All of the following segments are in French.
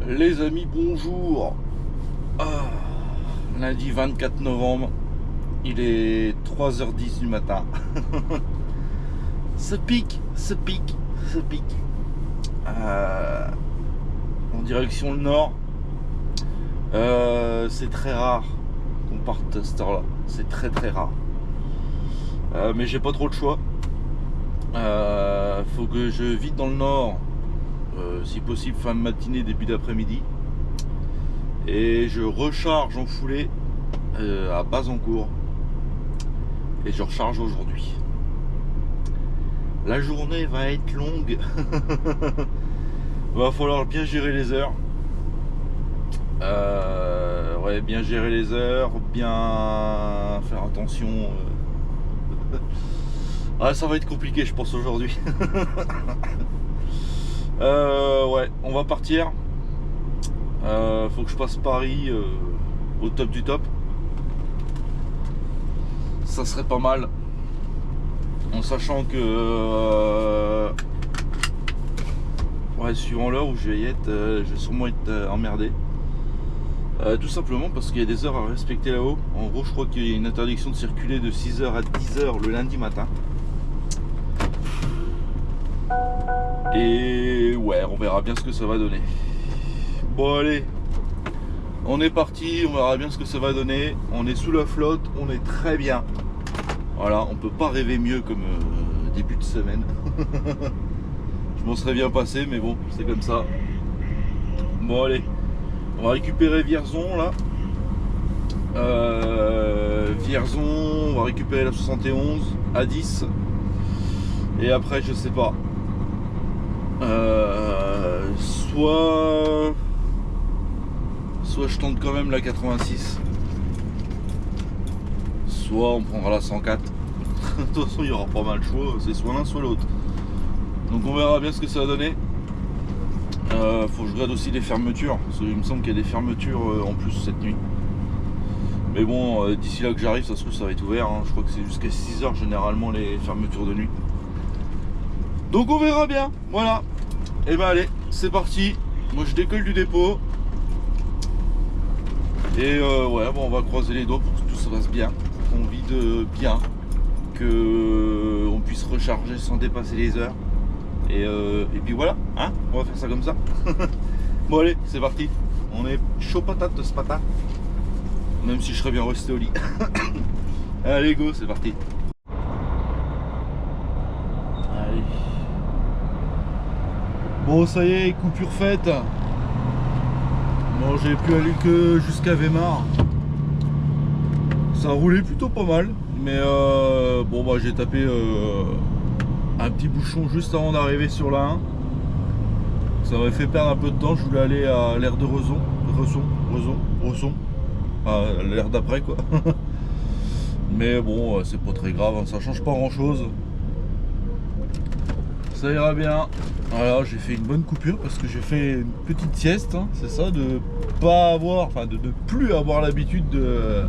Les amis, bonjour. Ah, lundi 24 novembre, il est 3h10 du matin. Ça pique, ça pique, ça pique. En direction le nord. C'est très rare qu'on parte à cette heure-là. C'est très très rare. Mais j'ai pas trop le choix. Faut que je vide dans le nord. Si possible fin de matinée, début d'après-midi, et je recharge en foulée à Bazancourt, et je recharge aujourd'hui. La journée va être longue. Va falloir bien gérer les heures, ouais, bien gérer les heures, bien faire attention. Ah, ça va être compliqué je pense aujourd'hui. Ouais, on va partir. Faut que je passe Paris au top du top. Ça serait pas mal. En sachant que ouais, suivant l'heure où je vais y être, je vais sûrement être emmerdé. Tout simplement parce qu'il y a des heures à respecter là-haut. En gros, je crois qu'il y a une interdiction de circuler de 6h à 10h le lundi matin. Et ouais, on verra bien ce que ça va donner. Bon allez, on est parti, on verra bien ce que ça va donner. On est sous la flotte, on est très bien. Voilà, on peut pas rêver mieux comme début de semaine. Je m'en serais bien passé, mais bon, c'est comme ça. Bon allez, on va récupérer Vierzon là. Vierzon, on va récupérer la 71 à 10. Et après, je sais pas. Soit je tente quand même la 86, soit on prendra la 104. De toute façon il y aura pas mal de choix, c'est soit l'un soit l'autre, donc on verra bien ce que ça va donner. Faut que je regarde aussi les fermetures, parce qu'il me semble qu'il y a des fermetures en plus cette nuit, mais bon, d'ici là que j'arrive, ça se trouve ça va être ouvert, hein. Je crois que c'est jusqu'à 6h généralement les fermetures de nuit, donc on verra bien. Voilà, et ben allez, c'est parti. Moi je décolle du dépôt. Et ouais, bon, on va croiser les doigts pour que tout se passe bien, qu'on vide bien, que on puisse recharger sans dépasser les heures. Et puis voilà, hein, on va faire ça comme ça. Bon allez, c'est parti. On est chaud patate ce matin, même si je serais bien resté au lit. Allez go, c'est parti. Allez. Bon, ça y est, coupure faite. Bon, j'ai pu aller que jusqu'à Weimar. Ça roulait plutôt pas mal, mais bon bah j'ai tapé un petit bouchon juste avant d'arriver sur la 1. Ça m'avait fait perdre un peu de temps. Je voulais aller à l'aire de Rezon, à l'aire d'après quoi. Mais bon, c'est pas très grave, hein, ça change pas grand chose. Ça ira bien. Voilà, j'ai fait une bonne coupure parce que j'ai fait une petite sieste, hein, c'est ça, de pas avoir, enfin de plus avoir l'habitude de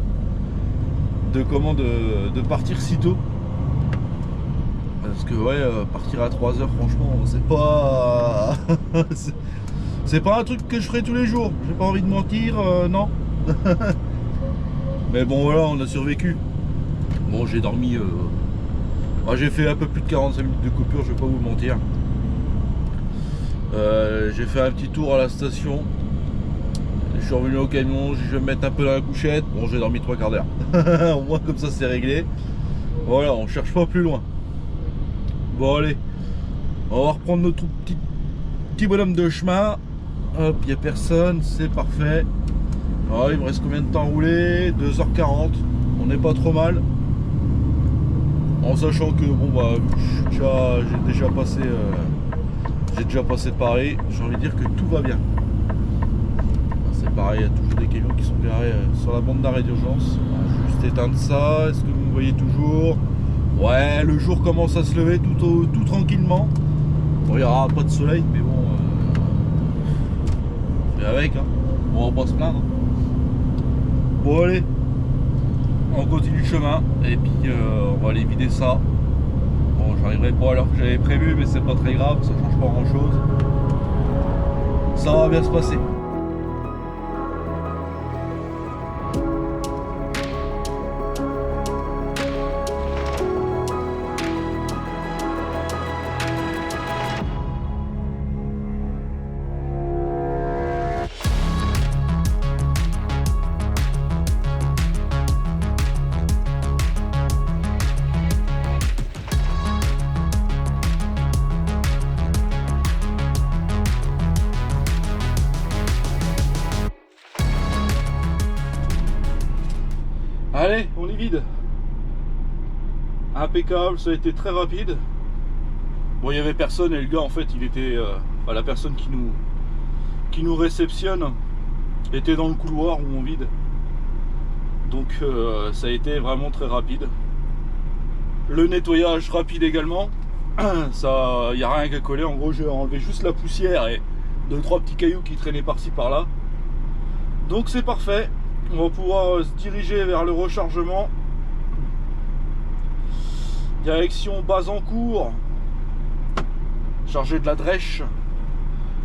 partir si tôt. Parce que ouais, partir à 3h franchement, c'est pas c'est pas un truc que je ferai tous les jours. J'ai pas envie de mentir, non. Mais bon voilà, on a survécu. Bon, j'ai dormi j'ai fait un peu plus de 45 minutes de coupure, je vais pas vous mentir. J'ai fait un petit tour à la station. Je suis revenu au camion, je vais me mettre un peu dans la couchette. Bon, j'ai dormi 3/4 d'heure. Au moins comme ça c'est réglé. Voilà, on cherche pas plus loin. Bon allez, on va reprendre notre petit bonhomme de chemin. Hop, il n'y a personne, c'est parfait. Alors, il me reste combien de temps à rouler? 2h40, on n'est pas trop mal. En sachant que bon bah j'ai déjà passé Paris, j'ai envie de dire que tout va bien. C'est pareil, il y a toujours des camions qui sont garés sur la bande d'arrêt d'urgence. On va juste éteindre ça, est-ce que vous me voyez toujours? Ouais, le jour commence à se lever tout tranquillement. Bon, il n'y aura pas de soleil, mais bon, c'est avec, hein. On va pas se plaindre. Bon allez, on continue le chemin et puis on va aller vider ça. Bon, j'arriverai pas à l'heure que j'avais prévu, mais c'est pas très grave, ça change pas grand chose. Ça va bien se passer. Allez, on est vide. Impeccable, ça a été très rapide. Bon, il y avait personne et le gars en fait il était la personne qui nous réceptionne était dans le couloir où on vide. Donc ça a été vraiment très rapide. Le nettoyage rapide également. Ça, il n'y a rien qu'à coller. En gros, j'ai enlevé juste la poussière et 2-3 petits cailloux qui traînaient par-ci par-là. Donc c'est parfait. On va pouvoir se diriger vers le rechargement. Direction Bazancourt. Charger de la drèche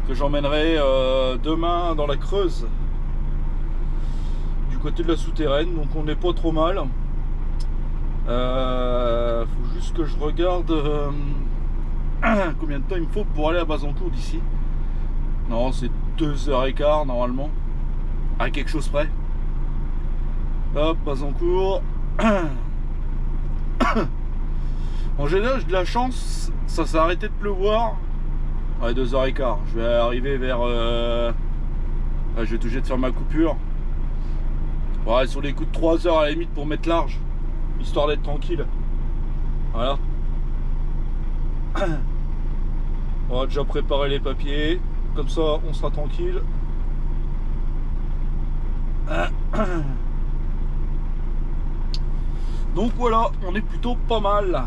que j'emmènerai demain dans la Creuse. Du côté de la souterraine. Donc on n'est pas trop mal. Faut juste que je regarde combien de temps il me faut pour aller à Bazancourt d'ici. Non, c'est 2h15 normalement. À quelque chose près. Hop, Bazancourt. En général, j'ai de la chance, ça s'est arrêté de pleuvoir. Ouais, 2h15. Je vais arriver vers. Je vais être obligé de faire ma coupure. Ouais, sur les coups de 3h à la limite pour mettre large. Histoire d'être tranquille. Voilà. On va déjà préparer les papiers. Comme ça, on sera tranquille. Donc voilà, on est plutôt pas mal.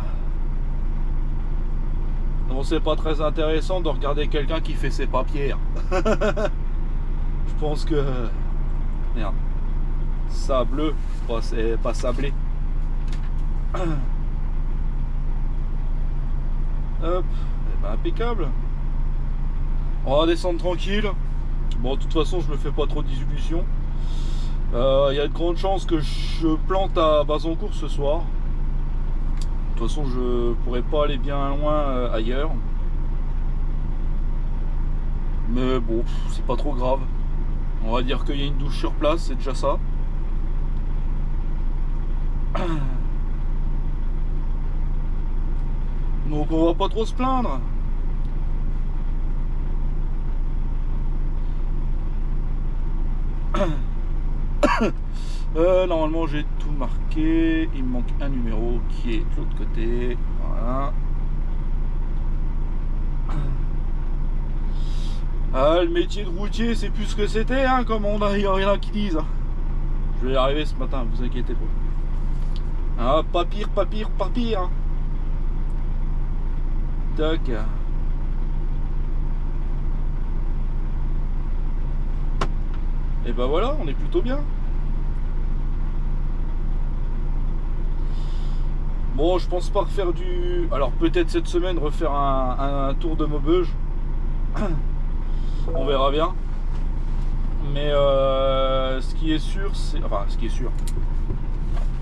Bon, c'est pas très intéressant de regarder quelqu'un qui fait ses papiers. Je pense que... Merde. Sableux, pas sablé. Hop, eh ben, impeccable. On va descendre tranquille. Bon, de toute façon, je me fais pas trop d'illusions. Il y a de grandes chances que je plante à Bazancourt ce soir. De toute façon, je pourrais pas aller bien loin ailleurs. Mais bon, c'est pas trop grave. On va dire qu'il y a une douche sur place, c'est déjà ça. Donc on va pas trop se plaindre. Normalement j'ai tout marqué. Il me manque un numéro qui est de l'autre côté. Voilà. Ah, le métier de routier c'est plus ce que c'était, hein, comme on a, il y en a qui disent. Je vais y arriver ce matin, vous inquiétez pas. Ah, pas pire, pas pire, pas pire. Tac. Et ben voilà, on est plutôt bien. Bon, je pense pas refaire du... Alors peut-être cette semaine refaire un tour de Maubeuge. On verra bien. Mais ce qui est sûr, c'est... Enfin, ce qui est sûr.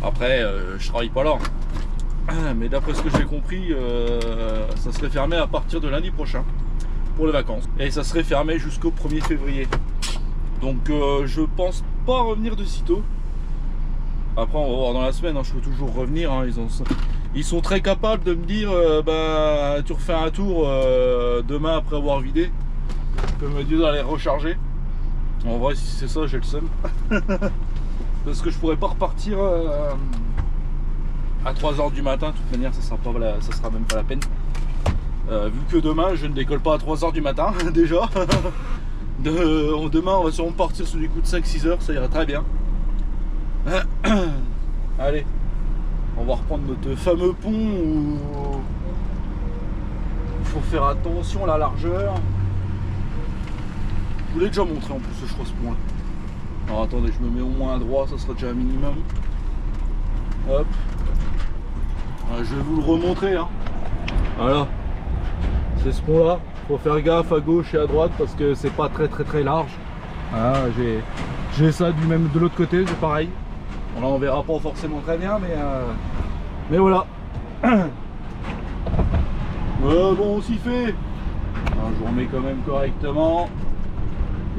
Après, je travaille pas là. Mais d'après ce que j'ai compris, ça serait fermé à partir de lundi prochain pour les vacances. Et ça serait fermé jusqu'au 1er février. Donc je pense pas revenir de sitôt. Après on va voir dans la semaine, hein, je peux toujours revenir. Hein, ils sont très capables de me dire bah, tu refais un tour demain après avoir vidé. Ils peuvent me dire d'aller recharger. En vrai si c'est ça j'ai le seum. Parce que je pourrais pas repartir à 3h du matin. De toute manière ça sera même pas la peine. Vu que demain je ne décolle pas à 3h du matin déjà. Demain on va sûrement partir sur des coups de 5-6 heures, ça ira très bien. Allez, on va reprendre notre fameux pont où il faut faire attention à la largeur. Je vous l'ai déjà montré en plus je crois ce point là. Alors attendez, je me mets au moins à droite, ça sera déjà un minimum. Hop. Je vais vous le remontrer hein. Voilà. C'est ce pont là. Faut faire gaffe à gauche et à droite parce que c'est pas très large. Voilà, j'ai ça du même de l'autre côté, c'est pareil. Bon là on verra pas forcément très bien mais voilà. Bon on s'y fait. Alors, je vous remets quand même correctement.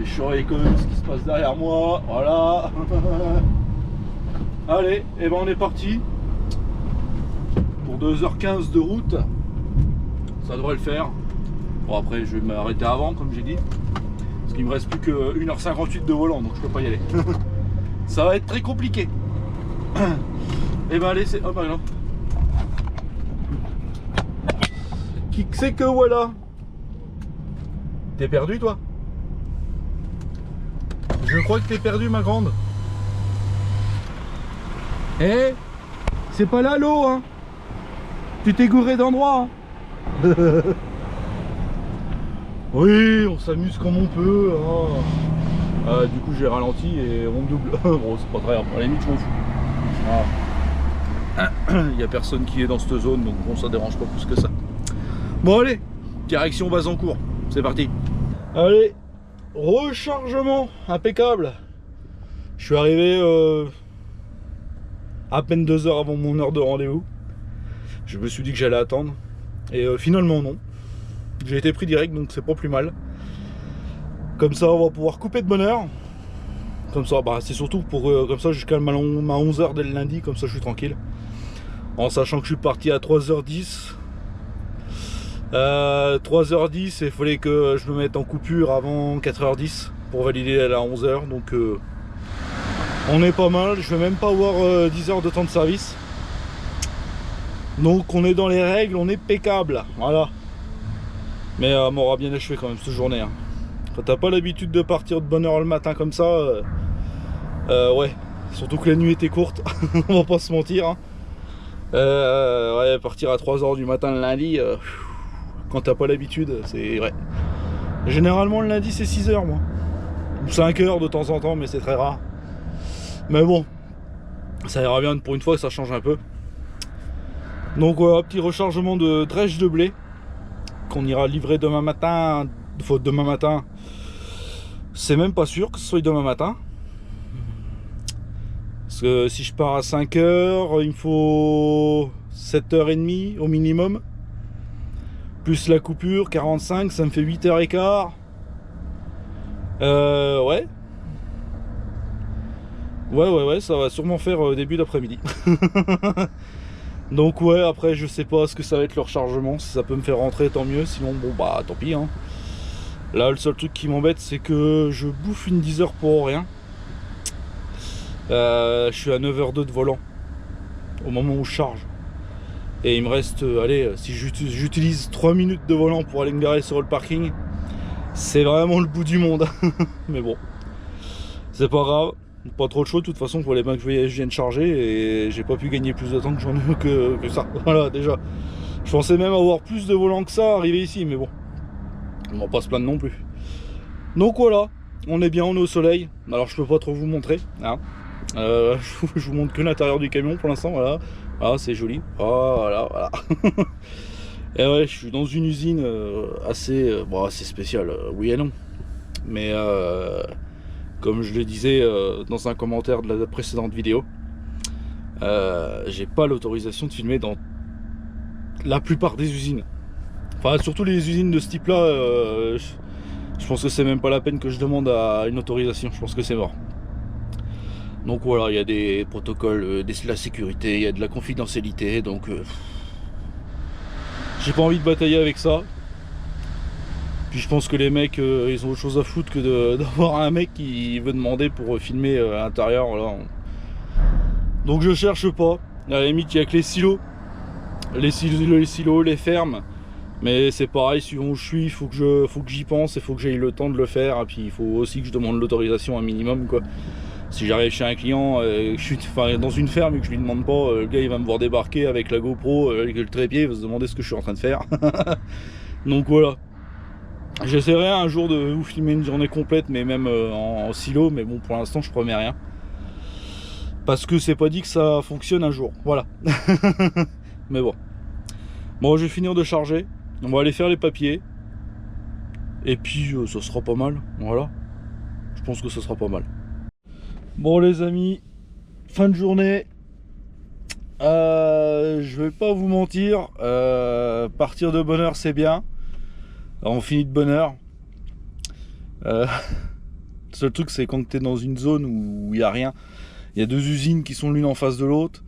Et je surveille quand même ce qui se passe derrière moi. Voilà. Allez, et ben on est parti. Pour 2h15 de route. Ça devrait le faire. Bon après je vais m'arrêter avant comme j'ai dit. Parce qu'il me reste plus que 1h58 de volant donc je peux pas y aller. Ça va être très compliqué. Et ben allez, c'est... Oh bah non. Qui c'est que voilà? T'es perdu toi? Je crois que t'es perdu ma grande. Eh, c'est pas là l'eau hein. Tu t'es gouré d'endroit hein. Oui, on s'amuse comme on peut hein. Du coup j'ai ralenti et on double. Bon c'est pas très grave, à la limite je m'en fous. Il n'y a personne qui est dans cette zone donc bon ça dérange pas plus que ça. Bon allez, direction Bazancourt, c'est parti. Allez, rechargement impeccable. Je suis arrivé à peine 2 heures avant mon heure de rendez-vous. Je me suis dit que j'allais attendre et finalement non. J'ai été pris direct donc c'est pas plus mal. Comme ça on va pouvoir couper de bonne heure. Comme ça bah, c'est surtout pour comme ça jusqu'à ma 11h dès le lundi, comme ça je suis tranquille. En sachant que je suis parti à 3h10. 3h10 et il fallait que je me mette en coupure avant 4h10 pour valider à la 11h. Donc on est pas mal, je vais même pas avoir 10 heures de temps de service. Donc on est dans les règles, on est impeccable. Voilà. Mais m'aura bien achevé quand même cette journée. Hein. Quand t'as pas l'habitude de partir de bonne heure le matin comme ça, ouais. Surtout que la nuit était courte, on va pas se mentir. Hein. Ouais, partir à 3h du matin le lundi, quand t'as pas l'habitude, c'est vrai. Généralement le lundi c'est 6h moi. Ou 5h de temps en temps, mais c'est très rare. Mais bon, ça ira bien pour une fois, ça change un peu. Donc voilà, petit rechargement de drèche de blé qu'on ira livrer demain matin. Faut demain matin. C'est même pas sûr que ce soit demain matin. Parce que si je pars à 5h, il me faut 7h30 au minimum. Plus la coupure, 45, ça me fait 8h15. Ouais. Ouais, ça va sûrement faire début d'après-midi. Donc ouais, après je sais pas ce que ça va être le rechargement. Si ça peut me faire rentrer, tant mieux. Sinon, bon bah tant pis. Hein. Là, le seul truc qui m'embête, c'est que je bouffe une 10 heures pour rien. Je suis à 9h02 de volant au moment où je charge. Et il me reste, allez, si j'utilise 3 minutes de volant pour aller me garer sur le parking, c'est vraiment le bout du monde. Mais bon, c'est pas grave. Pas trop de chaud, de toute façon, pour les mains que je viens de charger, et j'ai pas pu gagner plus de temps que j'en ai que ça. Voilà, déjà. Je pensais même avoir plus de volant que ça arrivé ici, mais bon. On va pas se plaindre non plus. Donc voilà, on est bien, on est au soleil. Alors je peux pas trop vous montrer. Hein. Je vous montre que l'intérieur du camion pour l'instant, voilà. Ah, c'est joli. Voilà. Et ouais, je suis dans une usine assez spéciale, oui et non. Mais comme je le disais dans un commentaire de la précédente vidéo, j'ai pas l'autorisation de filmer dans la plupart des usines. Enfin, surtout les usines de ce type là, je pense que c'est même pas la peine que je demande à une autorisation, je pense que c'est mort. Donc voilà, il y a des protocoles, de la sécurité, il y a de la confidentialité, donc j'ai pas envie de batailler avec ça. Puis je pense que les mecs, ils ont autre chose à foutre que d'avoir un mec qui veut demander pour filmer à l'intérieur. Voilà. Donc je cherche pas. À la limite, il n'y a que les silos. Les silos, les fermes. Mais c'est pareil, suivant où je suis, il faut que j'y pense, il faut que j'aie le temps de le faire. Et puis il faut aussi que je demande l'autorisation un minimum, quoi. Si j'arrive chez un client, je suis dans une ferme et que je lui demande pas, le gars il va me voir débarquer avec la GoPro, avec le trépied, il va se demander ce que je suis en train de faire. Donc voilà. J'essaierai un jour de vous filmer une journée complète, mais même en silo, mais bon, pour l'instant je promets rien. Parce que c'est pas dit que ça fonctionne un jour, voilà. Mais bon. Bon, je vais finir de charger, on va aller faire les papiers. Et puis ça sera pas mal, voilà. Je pense que ça sera pas mal. Bon les amis, fin de journée. Je vais pas vous mentir, partir de bonne heure c'est bien. Alors, on finit de bonne heure. Le seul truc c'est quand tu es dans une zone où il n'y a rien. Il y a deux usines qui sont l'une en face de l'autre.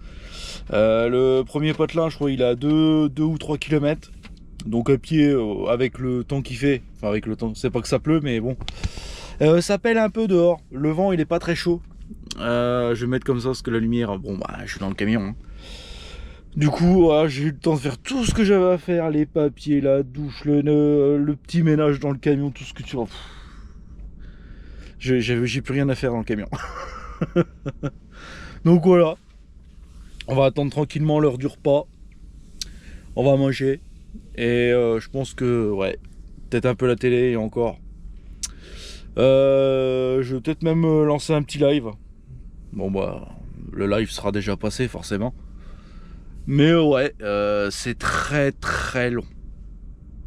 Le premier patelin je crois il est à 2 ou 3 km. Donc à pied avec le temps qu'il fait. Enfin avec le temps, c'est pas que ça pleut mais bon. Ça pèle un peu dehors. Le vent il est pas très chaud. Je vais mettre comme ça parce que la lumière, bon bah je suis dans le camion. Hein. Du coup, voilà, j'ai eu le temps de faire tout ce que j'avais à faire, les papiers, la douche, le petit ménage dans le camion, tout ce que tu veux. J'ai plus rien à faire dans le camion. Donc voilà, on va attendre tranquillement l'heure du repas. On va manger. Et je pense que, ouais, peut-être un peu la télé et encore. Je vais peut-être même lancer un petit live. Bon bah, le live sera déjà passé forcément. Mais ouais, c'est très très long.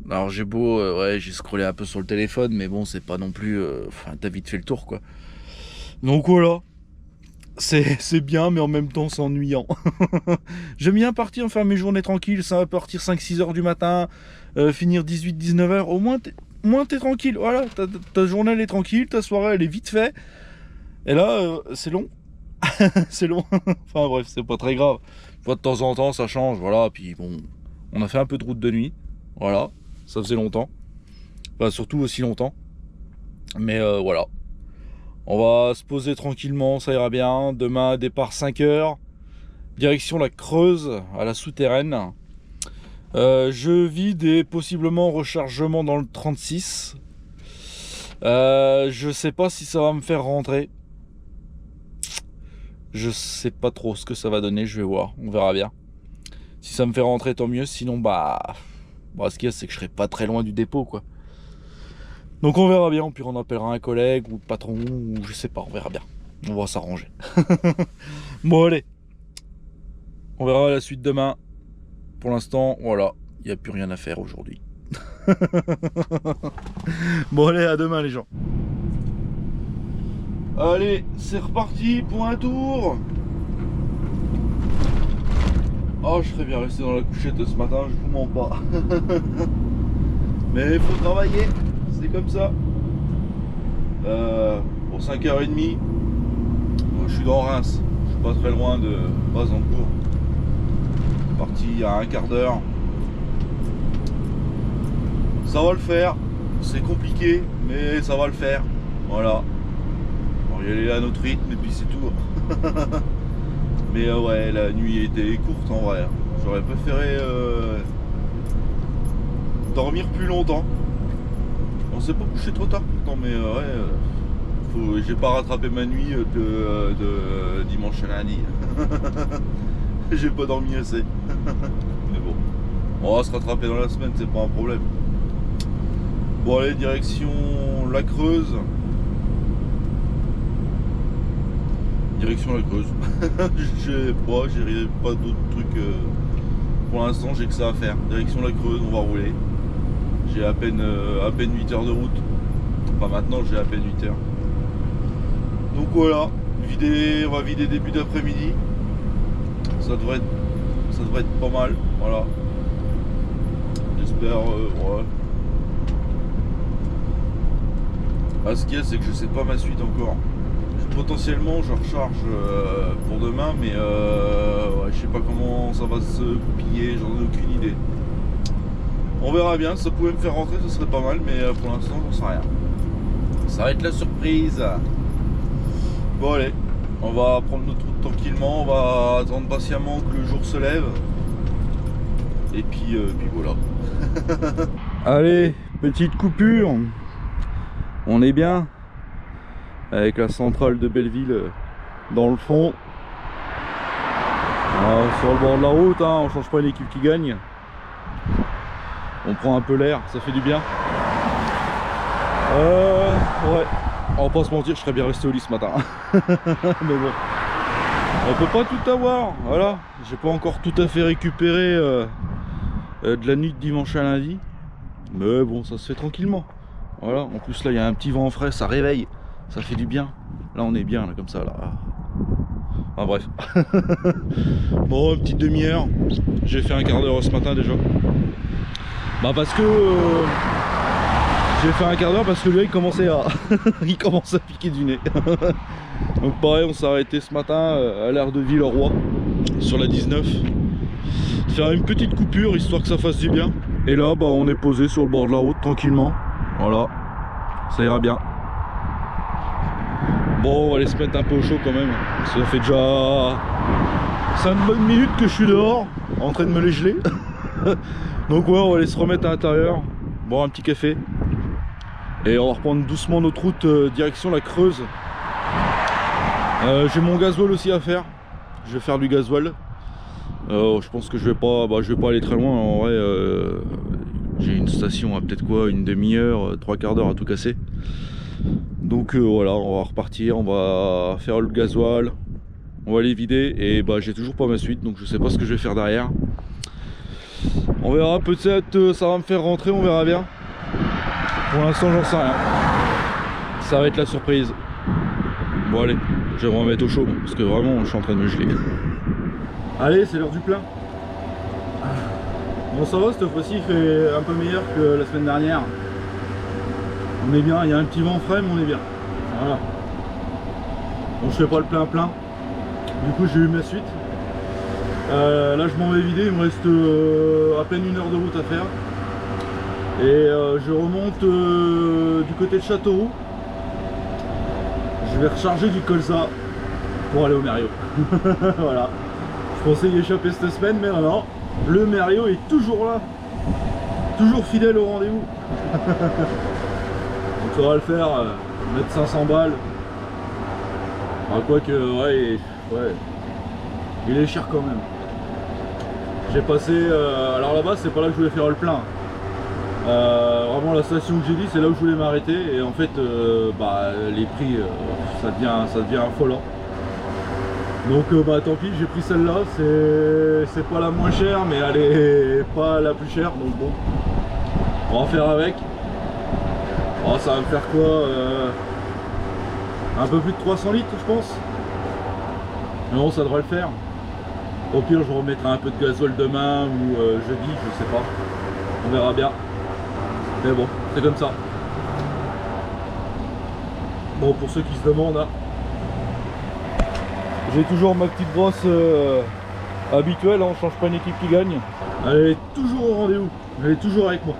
Alors j'ai beau, ouais, j'ai scrollé un peu sur le téléphone, mais bon, c'est pas non plus... Enfin, t'as vite fait le tour, quoi. Donc voilà. C'est bien, mais en même temps, c'est ennuyant. J'aime bien partir, faire mes journées tranquilles. Ça va partir 5-6 heures du matin, finir 18-19 heures. Au moins, t'es tranquille. Voilà, ta journée, elle est tranquille, ta soirée, elle est vite faite. Et là, c'est long. C'est long. Enfin bref, c'est pas très grave. De temps en temps, ça change, voilà. Puis bon, on a fait un peu de route de nuit. Voilà, ça faisait longtemps. Enfin, surtout aussi longtemps. Mais voilà. On va se poser tranquillement, ça ira bien. Demain, départ 5 heures. Direction la Creuse, à la souterraine. Je vide et possiblement rechargement dans le 36. Je sais pas si ça va me faire rentrer. Je sais pas trop ce que ça va donner, je vais voir, on verra bien. Si ça me fait rentrer, tant mieux. Sinon, bah ce qu'il y a, c'est que je serai pas très loin du dépôt, quoi. Donc on verra bien, au pire on appellera un collègue ou le patron, ou je sais pas, on verra bien. On va s'arranger. Bon allez, on verra la suite demain. Pour l'instant, voilà, il n'y a plus rien à faire aujourd'hui. Bon allez, à demain les gens. Allez, c'est reparti pour un tour. Oh, je serais bien resté dans la couchette ce matin, je vous mens pas. Mais il faut travailler, c'est comme ça. Pour 5h30, je suis dans Reims. Je suis pas très loin de Bazancourt. Parti il y a un quart d'heure. Ça va le faire. C'est compliqué, mais ça va le faire. Voilà. On va y aller à notre rythme et puis c'est tout. Mais ouais, la nuit était courte en vrai. J'aurais préféré dormir plus longtemps. On s'est pas couché trop tard pourtant, mais ouais, j'ai pas rattrapé ma nuit de dimanche à lundi. J'ai pas dormi assez. Mais bon, on va se rattraper dans la semaine, c'est pas un problème. Bon allez, direction la Creuse. Direction la Creuse. J'ai pas d'autres trucs. Pour l'instant, j'ai que ça à faire. Direction la Creuse, on va rouler. J'ai à peine 8 heures de route. Enfin maintenant, j'ai à peine 8 heures. Donc voilà, on va vider début d'après-midi. Ça devrait être pas mal. Voilà. J'espère. Ouais. Ah, ce qu'il y a, c'est que je sais pas ma suite encore. Potentiellement je recharge pour demain, mais ouais, je sais pas comment ça va se goupiller, j'en ai aucune idée. On verra bien, ça pouvait me faire rentrer, ce serait pas mal, mais pour l'instant j'en sais rien. Ça va être la surprise. Bon allez, on va prendre notre route tranquillement, on va attendre patiemment que le jour se lève. Et puis voilà. Allez, petite coupure. On est bien. Avec la centrale de Belleville dans le fond. Sur le bord de la route, hein, on change pas une équipe qui gagne. On prend un peu l'air, ça fait du bien. Ouais, on va pas se mentir, je serais bien resté au lit ce matin. Mais bon, on peut pas tout avoir. Voilà, j'ai pas encore tout à fait récupéré de la nuit de dimanche à lundi. Mais bon, ça se fait tranquillement. Voilà, en plus là il y a un petit vent frais, ça réveille. Ça fait du bien. Là on est bien là comme ça là. Enfin bref. Bon, une petite demi-heure. J'ai fait un quart d'heure ce matin déjà. Bah parce que j'ai fait un quart d'heure parce que lui il commençait à il commençait à piquer du nez. Donc pareil, on s'est arrêté ce matin à l'aire de Villeroy sur la 19. Faire une petite coupure histoire que ça fasse du bien. Et là bah on est posé sur le bord de la route tranquillement. Voilà. Ça ira bien. Bon, on va aller se mettre un peu au chaud quand même. Ça fait déjà 5 bonnes minutes que je suis dehors, en train de me les geler. Donc ouais, on va aller se remettre à l'intérieur, boire un petit café. Et on va reprendre doucement notre route direction la Creuse. J'ai mon gasoil aussi à faire. Je vais faire du gasoil. Je pense que je vais pas aller très loin. En vrai, j'ai une station à peut-être quoi, une demi-heure, 3/4 d'heure à tout casser. Donc voilà, on va repartir, on va faire le gasoil, on va les vider et j'ai toujours pas ma suite, donc je sais pas ce que je vais faire derrière. On verra, peut-être ça va me faire rentrer, on verra bien. Pour l'instant j'en sais rien. Ça va être la surprise. Bon allez, je vais me remettre au chaud parce que vraiment je suis en train de me geler. Allez, c'est l'heure du plein. Bon ça va, cette fois-ci il fait un peu meilleur que la semaine dernière. On est bien, il y a un petit vent frais mais on est bien. Voilà. Bon, je fais pas le plein. Du coup j'ai eu ma suite. Là je m'en vais vider, il me reste à peine 1 heure de route à faire. Et je remonte du côté de Châteauroux. Je vais recharger du colza pour aller au Merriot. Voilà. Je pensais y échapper cette semaine, mais non, le Merriot est toujours là. Toujours fidèle au rendez-vous. Donc ça va le faire, mettre 500 balles. Ah, quoique, ouais, il est cher quand même. J'ai passé, alors là-bas c'est pas là que je voulais faire le plein. Vraiment la station que j'ai dit c'est là où je voulais m'arrêter et en fait les prix ça devient affolant. Donc tant pis, j'ai pris celle-là, c'est pas la moins chère mais elle est pas la plus chère, donc bon, on va faire avec. Oh, ça va me faire quoi, un peu plus de 300 litres je pense. Mais bon, ça devrait le faire. Au pire je remettrai un peu de gasoil demain ou jeudi, je sais pas, on verra bien. Mais bon, c'est comme ça. Bon, pour ceux qui se demandent, hein, j'ai toujours ma petite brosse habituelle, hein, on change pas une équipe qui gagne. Elle est toujours au rendez-vous, elle est toujours avec moi.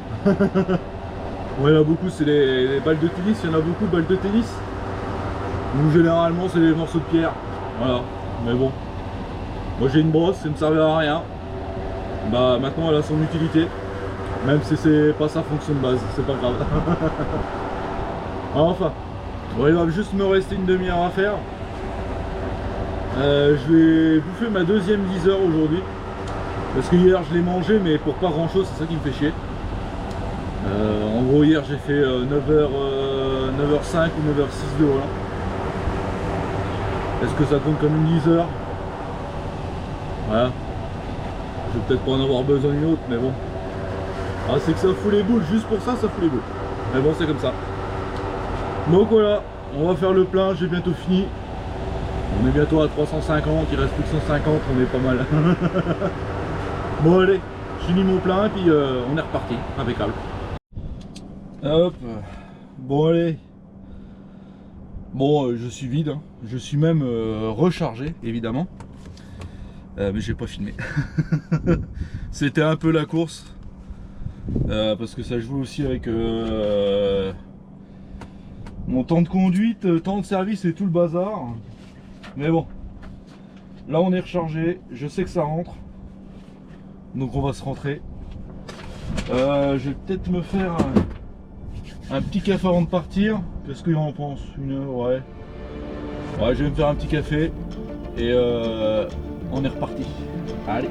Bon, il y en a beaucoup, c'est les balles de tennis, il y en a beaucoup de balles de tennis. Ou généralement c'est des morceaux de pierre. Voilà, mais bon. Moi j'ai une brosse, ça ne me servait à rien. Maintenant elle a son utilité. Même si c'est pas sa fonction de base, c'est pas grave. Enfin, bon, il va juste me rester une demi-heure à faire. Je vais bouffer ma deuxième 10 heures aujourd'hui. Parce que hier je l'ai mangé, mais pour pas grand chose, c'est ça qui me fait chier. En gros, hier j'ai fait 9h05 ou 9h06 de voilà. Est-ce que ça compte comme une 10 heures? Voilà. Je vais peut-être pas en avoir besoin d'une autre, mais bon. Ah, c'est que ça fout les boules, juste pour ça, ça fout les boules. Mais bon, c'est comme ça. Donc voilà, on va faire le plein, j'ai bientôt fini. On est bientôt à 350, il reste plus que 150, on est pas mal. Bon allez, je finis mon plein et puis on est reparti, impeccable. Hop, bon allez. Bon, je suis vide, hein. Je suis même rechargé, évidemment. Mais j'ai pas filmé. C'était un peu la course. Parce que ça joue aussi avec mon temps de conduite, temps de service et tout le bazar. Mais bon, là on est rechargé, je sais que ça rentre, donc on va se rentrer. Je vais peut-être me faire un petit café avant de partir. Qu'est-ce que j'en pense? 1 heure, ouais. Ouais, je vais me faire un petit café et on est reparti. Allez.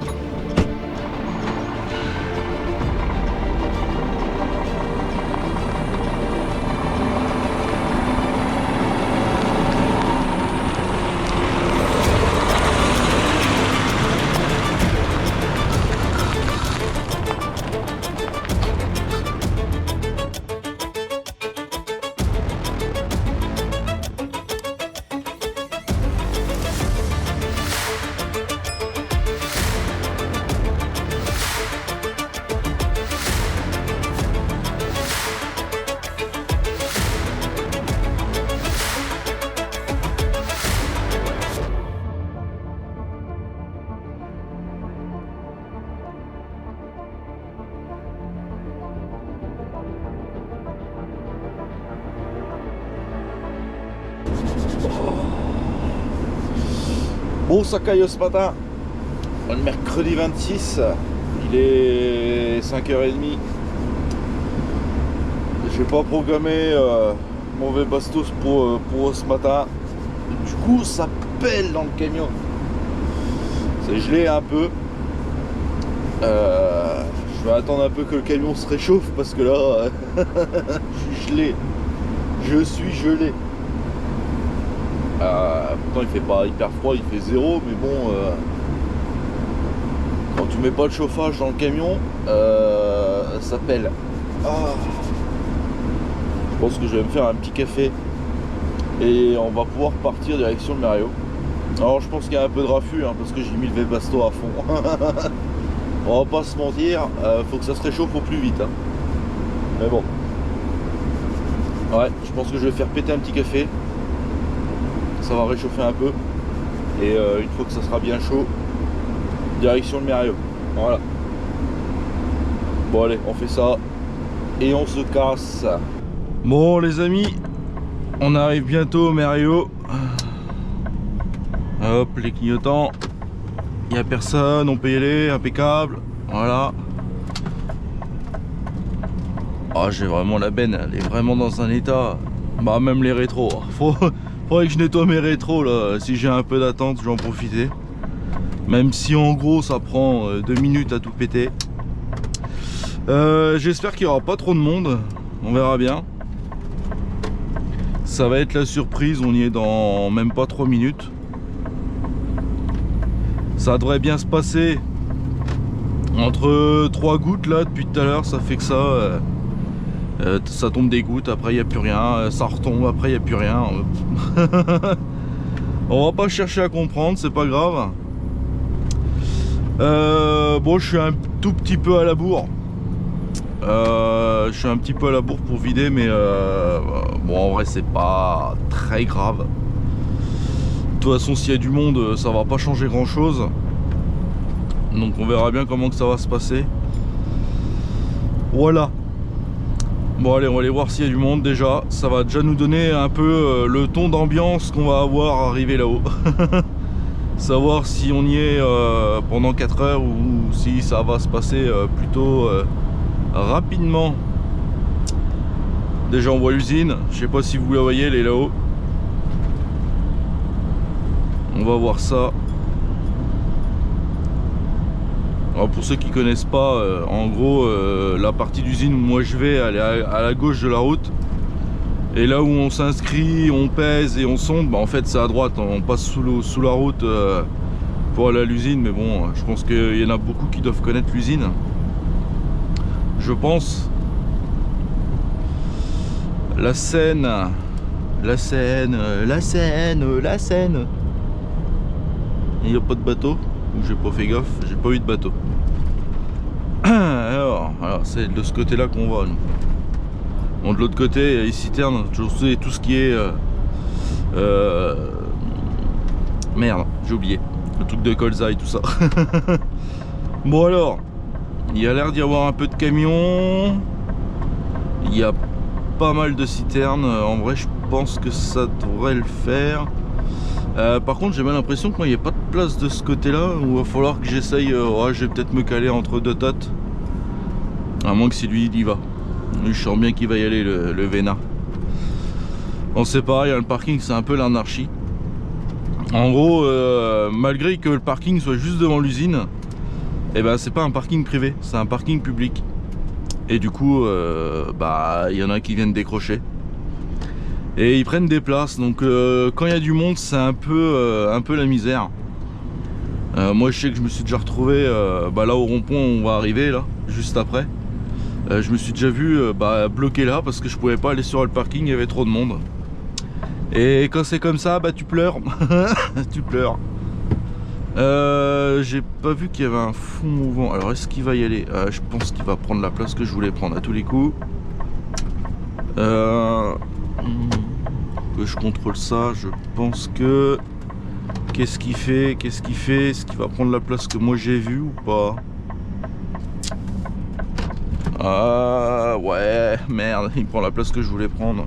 Bon, ça caille ce matin. On est mercredi 26. Il est 5h30. J'ai pas programmé mauvais bastos pour ce matin. Du coup, ça pèle dans le camion. C'est gelé un peu. Je vais attendre un peu que le camion se réchauffe parce que là, je suis gelé. Je suis gelé. Pourtant, il fait pas hyper froid, il fait 0, mais bon, quand tu mets pas le chauffage dans le camion, ça pèle. Je pense que je vais me faire un petit café et on va pouvoir partir direction le Merriot. Alors je pense qu'il y a un peu de raffut parce que j'ai mis le Webasto à fond. On va pas se mentir, faut que ça se réchauffe au plus vite. Mais bon. Ouais, je pense que je vais faire péter un petit café. Ça va réchauffer un peu. Et une fois que ça sera bien chaud, direction le Merriot. Voilà. Bon allez, on fait ça. Et on se casse. Bon les amis, on arrive bientôt au Merriot. Hop, les clignotants. Il n'y a personne, on peut y aller, impeccable. Voilà. Ah, j'ai vraiment la benne, elle est vraiment dans un état. Bah, même les rétros. Faudrait que je nettoie mes rétros là. Si j'ai un peu d'attente, je vais en profiter. Même si en gros, ça prend 2 minutes à tout péter. J'espère qu'il n'y aura pas trop de monde. On verra bien. Ça va être la surprise, on y est dans même pas 3 minutes. Ça devrait bien se passer. Entre 3 gouttes là depuis tout à l'heure, ça fait que ça tombe des gouttes, après il n'y a plus rien, ça retombe, après il n'y a plus rien. On va pas chercher à comprendre, c'est pas grave. Bon, je suis un tout petit peu à la bourre. Je suis un petit peu à la bourre pour vider, mais bon, en vrai c'est pas très grave. De toute façon, s'il y a du monde, ça va pas changer grand chose. Donc on verra bien comment que ça va se passer. Voilà. Bon allez, on va aller voir s'il y a du monde déjà. Ça va déjà nous donner un peu le ton d'ambiance qu'on va avoir arrivé là-haut. Savoir si on y est pendant 4 heures ou si ça va se passer plutôt rapidement. Déjà on voit l'usine. Je sais pas si vous la voyez, elle est là-haut. On va voir ça. Alors pour ceux qui connaissent pas, en gros la partie d'usine où moi je vais, elle est à la gauche de la route. Et là où on s'inscrit, on pèse et on sonde, bah en fait c'est à droite. On passe sous la route pour aller à l'usine. Mais bon, je pense qu'il y en a beaucoup qui doivent connaître l'usine. Je pense. La Seine. La Seine. La Seine. La Seine. Il n'y a pas de bateau, ou j'ai pas fait gaffe, j'ai pas eu de bateau. Alors c'est de ce côté là qu'on va nous. Bon, de l'autre côté il y a les citernes, tout ce qui est merde, j'ai oublié le truc de colza et tout ça. Bon alors, il y a l'air d'y avoir un peu de camions. Il y a pas mal de citernes. En vrai je pense que ça devrait le faire. Par contre j'ai mal l'impression qu'il n'y a pas de place de ce côté là, où il va falloir que j'essaye. Je vais peut-être me caler entre 2 totes, à moins que si lui il y va. Lui, je sens bien qu'il va y aller, le vénard. Bon, c'est pareil, le parking c'est un peu l'anarchie. En gros, malgré que le parking soit juste devant l'usine, et ben c'est pas un parking privé, c'est un parking public. Et du coup bah il y en a qui viennent décrocher et ils prennent des places. Donc quand il y a du monde, c'est un peu la misère. Moi je sais que je me suis déjà retrouvé là au rond-point, on va arriver là juste après. Je me suis déjà vu bloqué là parce que je pouvais pas aller sur le parking, il y avait trop de monde. Et quand c'est comme ça, bah tu pleures. Tu pleures. J'ai pas vu qu'il y avait un fond mouvant. Alors est-ce qu'il va y aller? Je pense qu'il va prendre la place que je voulais prendre à tous les coups. Que je contrôle ça, je pense que... Qu'est-ce qu'il fait? Qu'est-ce qu'il fait? Est-ce qu'il va prendre la place que moi j'ai vue ou pas? Ah ouais, merde, il prend la place que je voulais prendre.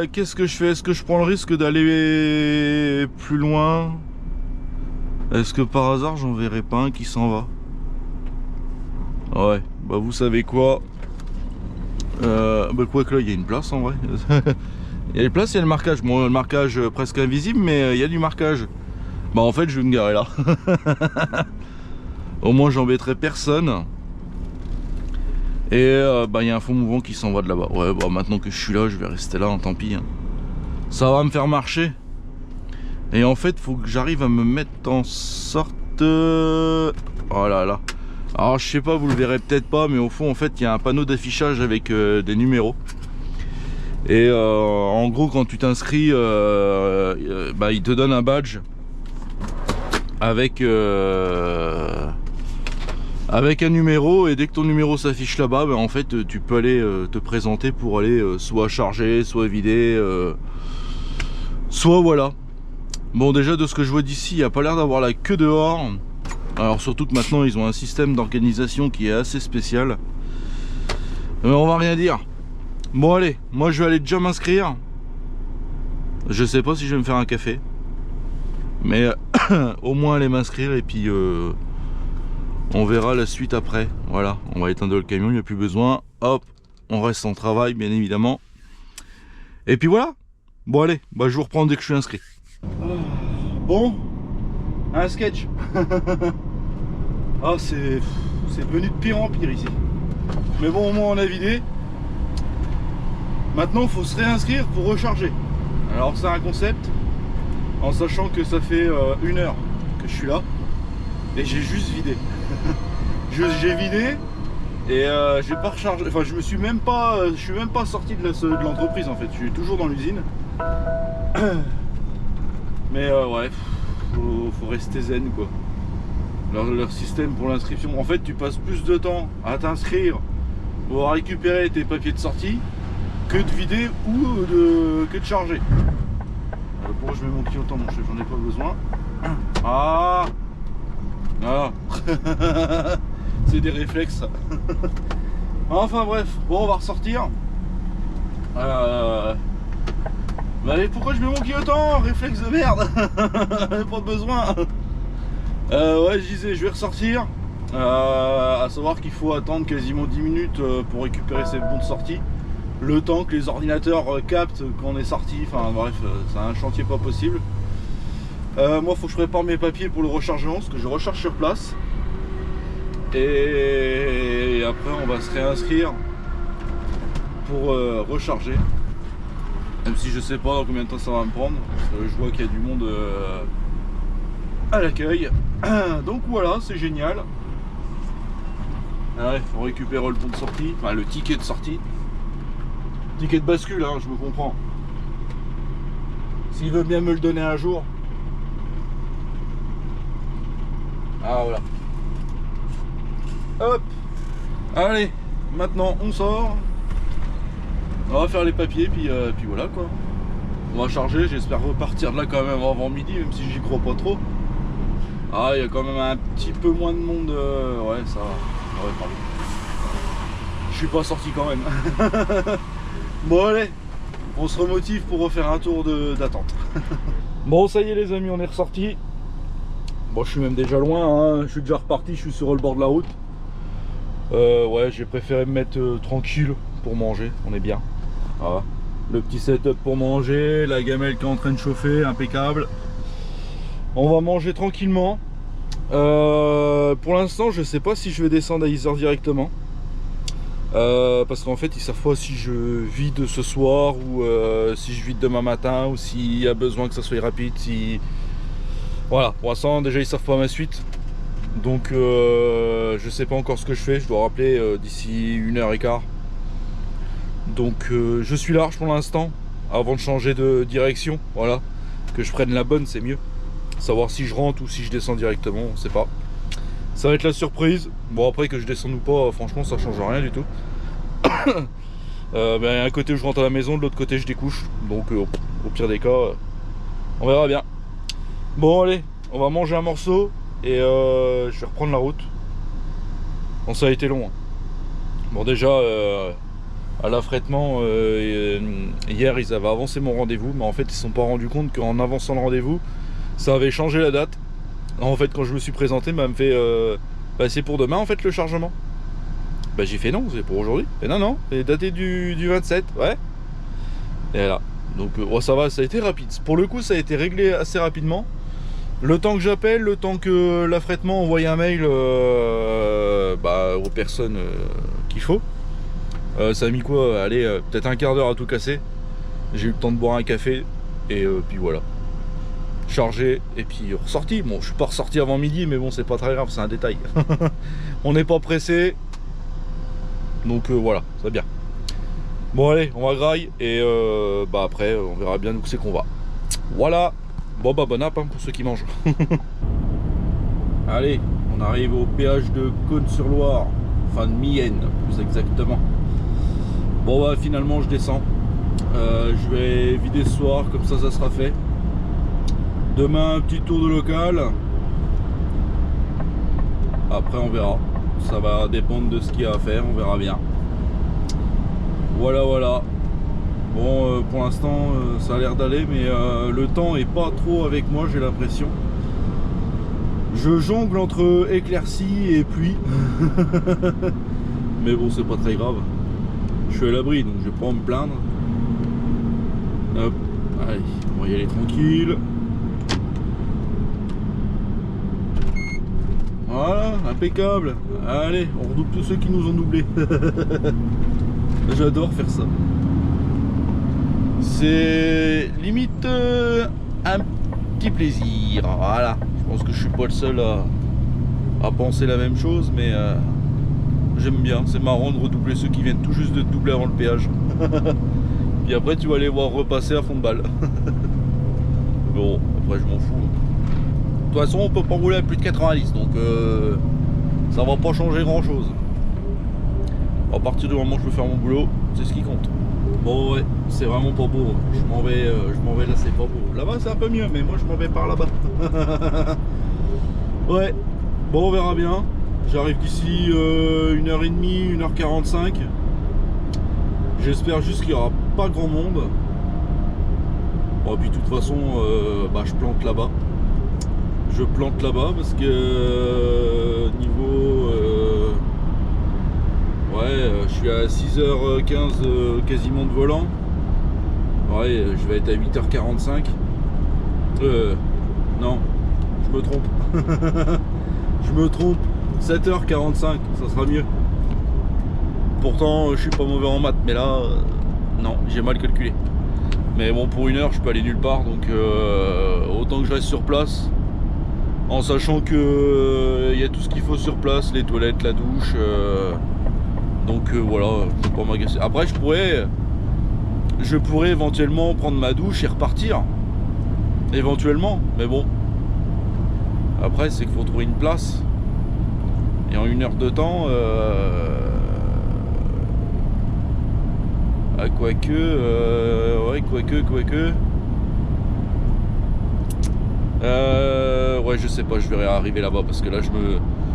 qu'est-ce que je fais? Est-ce que je prends le risque d'aller plus loin? Est-ce que par hasard j'en verrai pas un qui s'en va? Ouais, bah vous savez quoi? Bah quoi que là il y a une place en vrai. Il y a les places, il y a le marquage. Bon, le marquage presque invisible, mais il y a du marquage. Bah en fait je vais me garer là. Au moins j'embêterai personne. Et bah il y a un fond mouvant qui s'en va de là-bas. Ouais, bah maintenant que je suis là, je vais rester là, hein, tant pis. Hein. Ça va me faire marcher. Et en fait, faut que j'arrive à me mettre en sorte... Oh là là. Alors je sais pas, vous le verrez peut-être pas, mais au fond en fait il y a un panneau d'affichage avec des numéros. Et en gros quand tu t'inscris, bah, il te donne un badge avec un numéro, et dès que ton numéro s'affiche là-bas, bah, en fait tu peux aller te présenter pour aller soit charger, soit vider, soit voilà. Bon, déjà de ce que je vois d'ici, il n'y a pas l'air d'avoir la queue dehors. Alors surtout que maintenant ils ont un système d'organisation qui est assez spécial. Mais on va rien dire. Bon allez, moi je vais aller déjà m'inscrire. Je sais pas si je vais me faire un café, mais au moins aller m'inscrire et puis on verra la suite après. Voilà, on va éteindre le camion, il n'y a plus besoin. Hop, on reste en travail bien évidemment. Et puis voilà. Bon allez, bah, je vous reprends dès que je suis inscrit. Bon, un sketch. Ah, c'est devenu de pire en pire ici. Mais bon, au moins on a vidé. Maintenant il faut se réinscrire pour recharger. Alors c'est un concept, en sachant que ça fait 1 heure que je suis là et j'ai juste vidé. J'ai vidé et j'ai pas rechargé. Enfin je suis même pas sorti de l'entreprise en fait. Je suis toujours dans l'usine. Mais ouais, faut rester zen quoi. Leur système pour l'inscription, en fait tu passes plus de temps à t'inscrire pour récupérer tes papiers de sortie que de vider ou que de charger. Pourquoi je mets mon clignotant, mon chef? J'en ai pas besoin. Ah, c'est des réflexes. Enfin bref, bon on va ressortir. Mais pourquoi je mets mon clignotant? Réflexe de merde. Pas besoin. Ouais, je disais, je vais ressortir. À savoir qu'il faut attendre quasiment 10 minutes pour récupérer ses bons de sortie. Le temps que les ordinateurs captent qu'on est sorti. Enfin bref, c'est un chantier pas possible. Moi, faut que je prépare mes papiers pour le rechargement, parce que je recharge sur place. Et après, on va se réinscrire pour recharger. Même si je sais pas dans combien de temps ça va me prendre, parce que je vois qu'il y a du monde à l'accueil. Donc voilà, c'est génial. Ah ouais, faut récupérer le bon de sortie, enfin le ticket de sortie. Ticket de bascule, hein, je me comprends. S'il veut bien me le donner un jour. Ah voilà. Hop. Allez, maintenant on sort. On va faire les papiers, puis voilà quoi. On va charger, j'espère repartir de là quand même avant midi, même si j'y crois pas trop. Ah, il y a quand même un petit peu moins de monde. Ouais, ça va. Ouais, pardon. Je suis pas sorti quand même. Bon, allez, on se remotive pour refaire un tour d'attente. Bon, ça y est, les amis, on est ressorti. Bon, je suis même déjà loin, hein. Je suis déjà reparti, je suis sur le bord de la route. Ouais, j'ai préféré me mettre tranquille pour manger, on est bien. Voilà. Le petit setup pour manger, la gamelle qui est en train de chauffer, impeccable. On va manger tranquillement. Pour l'instant, je sais pas si je vais descendre à Yzeure directement. Parce qu'en fait, ils savent pas si je vide ce soir ou si je vide demain matin, ou s'il y a besoin que ça soit rapide. Si... Voilà, pour l'instant, déjà ils savent pas ma suite. Donc je sais pas encore ce que je fais. Je dois rappeler d'ici 1h15. Donc je suis large pour l'instant, avant de changer de direction. Voilà, que je prenne la bonne, c'est mieux. Savoir si je rentre ou si je descends directement, on sait pas. Ça va être la surprise. Bon, après que je descende ou pas, franchement ça change rien du tout. Ben, un côté où je rentre à la maison, de l'autre côté je découche. Donc au pire des cas, on verra bien. Bon allez, on va manger un morceau et je vais reprendre la route. Bon, ça a été long, hein. Bon déjà à l'affrètement, il y Hier ils avaient avancé mon rendez-vous, mais en fait ils se sont pas rendus compte qu'en avançant le rendez-vous, ça avait changé la date. En fait quand je me suis présenté, bah, me fait bah, c'est pour demain en fait le chargement. Bah j'ai fait non, c'est pour aujourd'hui. Et non, c'est daté du 27, ouais. Et là, donc oh, ça va, ça a été rapide. Pour le coup ça a été réglé assez rapidement. Le temps que j'appelle, le temps que l'affrètement envoie un mail bah, aux personnes qu'il faut. Ça a mis quoi? Allez, peut-être un quart d'heure à tout casser. J'ai eu le temps de boire un café et puis voilà. Chargé et puis ressorti. Bon, je suis pas ressorti avant midi, mais bon, c'est pas très grave, c'est un détail. On n'est pas pressé. Donc voilà, ça va bien. Bon allez, on va graille et bah après on verra bien où c'est qu'on va. Voilà. Bon bah bon app hein, pour ceux qui mangent. Allez, on arrive au péage de Cosne-sur-Loire, enfin de Mienne plus exactement. Bon bah finalement je descends. Je vais vider ce soir, comme ça sera fait. Demain un petit tour de local. Après on verra. Ça va dépendre de ce qu'il y a à faire, on verra bien. Voilà. Bon pour l'instant ça a l'air d'aller, mais le temps est pas trop avec moi, j'ai l'impression. Je jongle entre éclaircies et pluie. Mais bon c'est pas très grave. Je suis à l'abri donc je vais pas me plaindre. Hop, allez, on va y aller tranquille. Voilà, impeccable. Allez, on redouble tous ceux qui nous ont doublés. J'adore faire ça. C'est limite un petit plaisir. Voilà, je pense que je suis pas le seul à penser la même chose, mais j'aime bien. C'est marrant de redoubler ceux qui viennent tout juste de te doubler avant le péage. Puis après tu vas les voir repasser à fond de balle. Bon, après je m'en fous. De toute façon on peut pas rouler à plus de 90, donc ça va pas changer grand chose. À partir du moment où je peux faire mon boulot, c'est ce qui compte. Bon ouais, c'est vraiment pas beau. Je m'en vais là, c'est pas beau. Là-bas c'est un peu mieux, mais moi je m'en vais par là-bas. Ouais, bon on verra bien. J'arrive d'ici 1h30, 1h45. J'espère juste qu'il n'y aura pas grand monde. Bon, puis de toute façon, bah, je plante là-bas. Je plante là-bas parce que niveau... ouais, je suis à 6h15 quasiment de volant. Ouais, je vais être à 8h45. Non, je me trompe. Je me trompe. 7h45, ça sera mieux. Pourtant, je suis pas mauvais en maths, mais là, non, j'ai mal calculé. Mais bon, pour 1 heure, je peux aller nulle part, donc autant que je reste sur place, en sachant que y a tout ce qu'il faut sur place, les toilettes, la douche. Donc voilà, je peux pas m'agacer. Après, je pourrais éventuellement prendre ma douche et repartir, éventuellement. Mais bon, après, c'est qu'il faut trouver une place. Et en 1 heure de temps, quoique, ouais, je sais pas, je verrai arriver là-bas parce que là,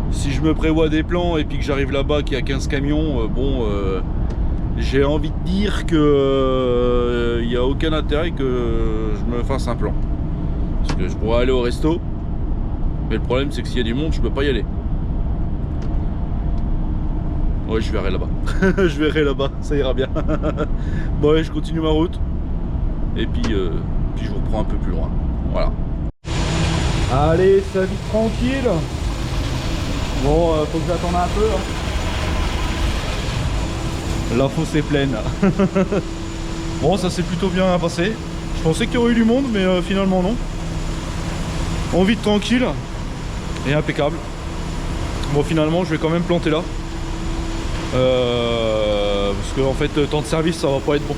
si je me prévois des plans et puis que j'arrive là-bas qu'il y a 15 camions, bon, j'ai envie de dire que il n'y a aucun intérêt que je me fasse un plan. Parce que je pourrais aller au resto, mais le problème c'est que s'il y a du monde, je peux pas y aller. Ouais, je verrai là-bas. Je verrai là-bas, ça ira bien. Bon, ouais, je continue ma route. Et puis je vous reprends un peu plus loin. Voilà. Allez, ça vite tranquille. Bon, faut que j'attende un peu. Hein. La fosse est pleine. Bon, ça s'est plutôt bien passé. Je pensais qu'il y aurait eu du monde, mais finalement non. On vit tranquille. Et impeccable. Bon, finalement, je vais quand même planter là. Parce que en fait temps de service ça va pas être bon.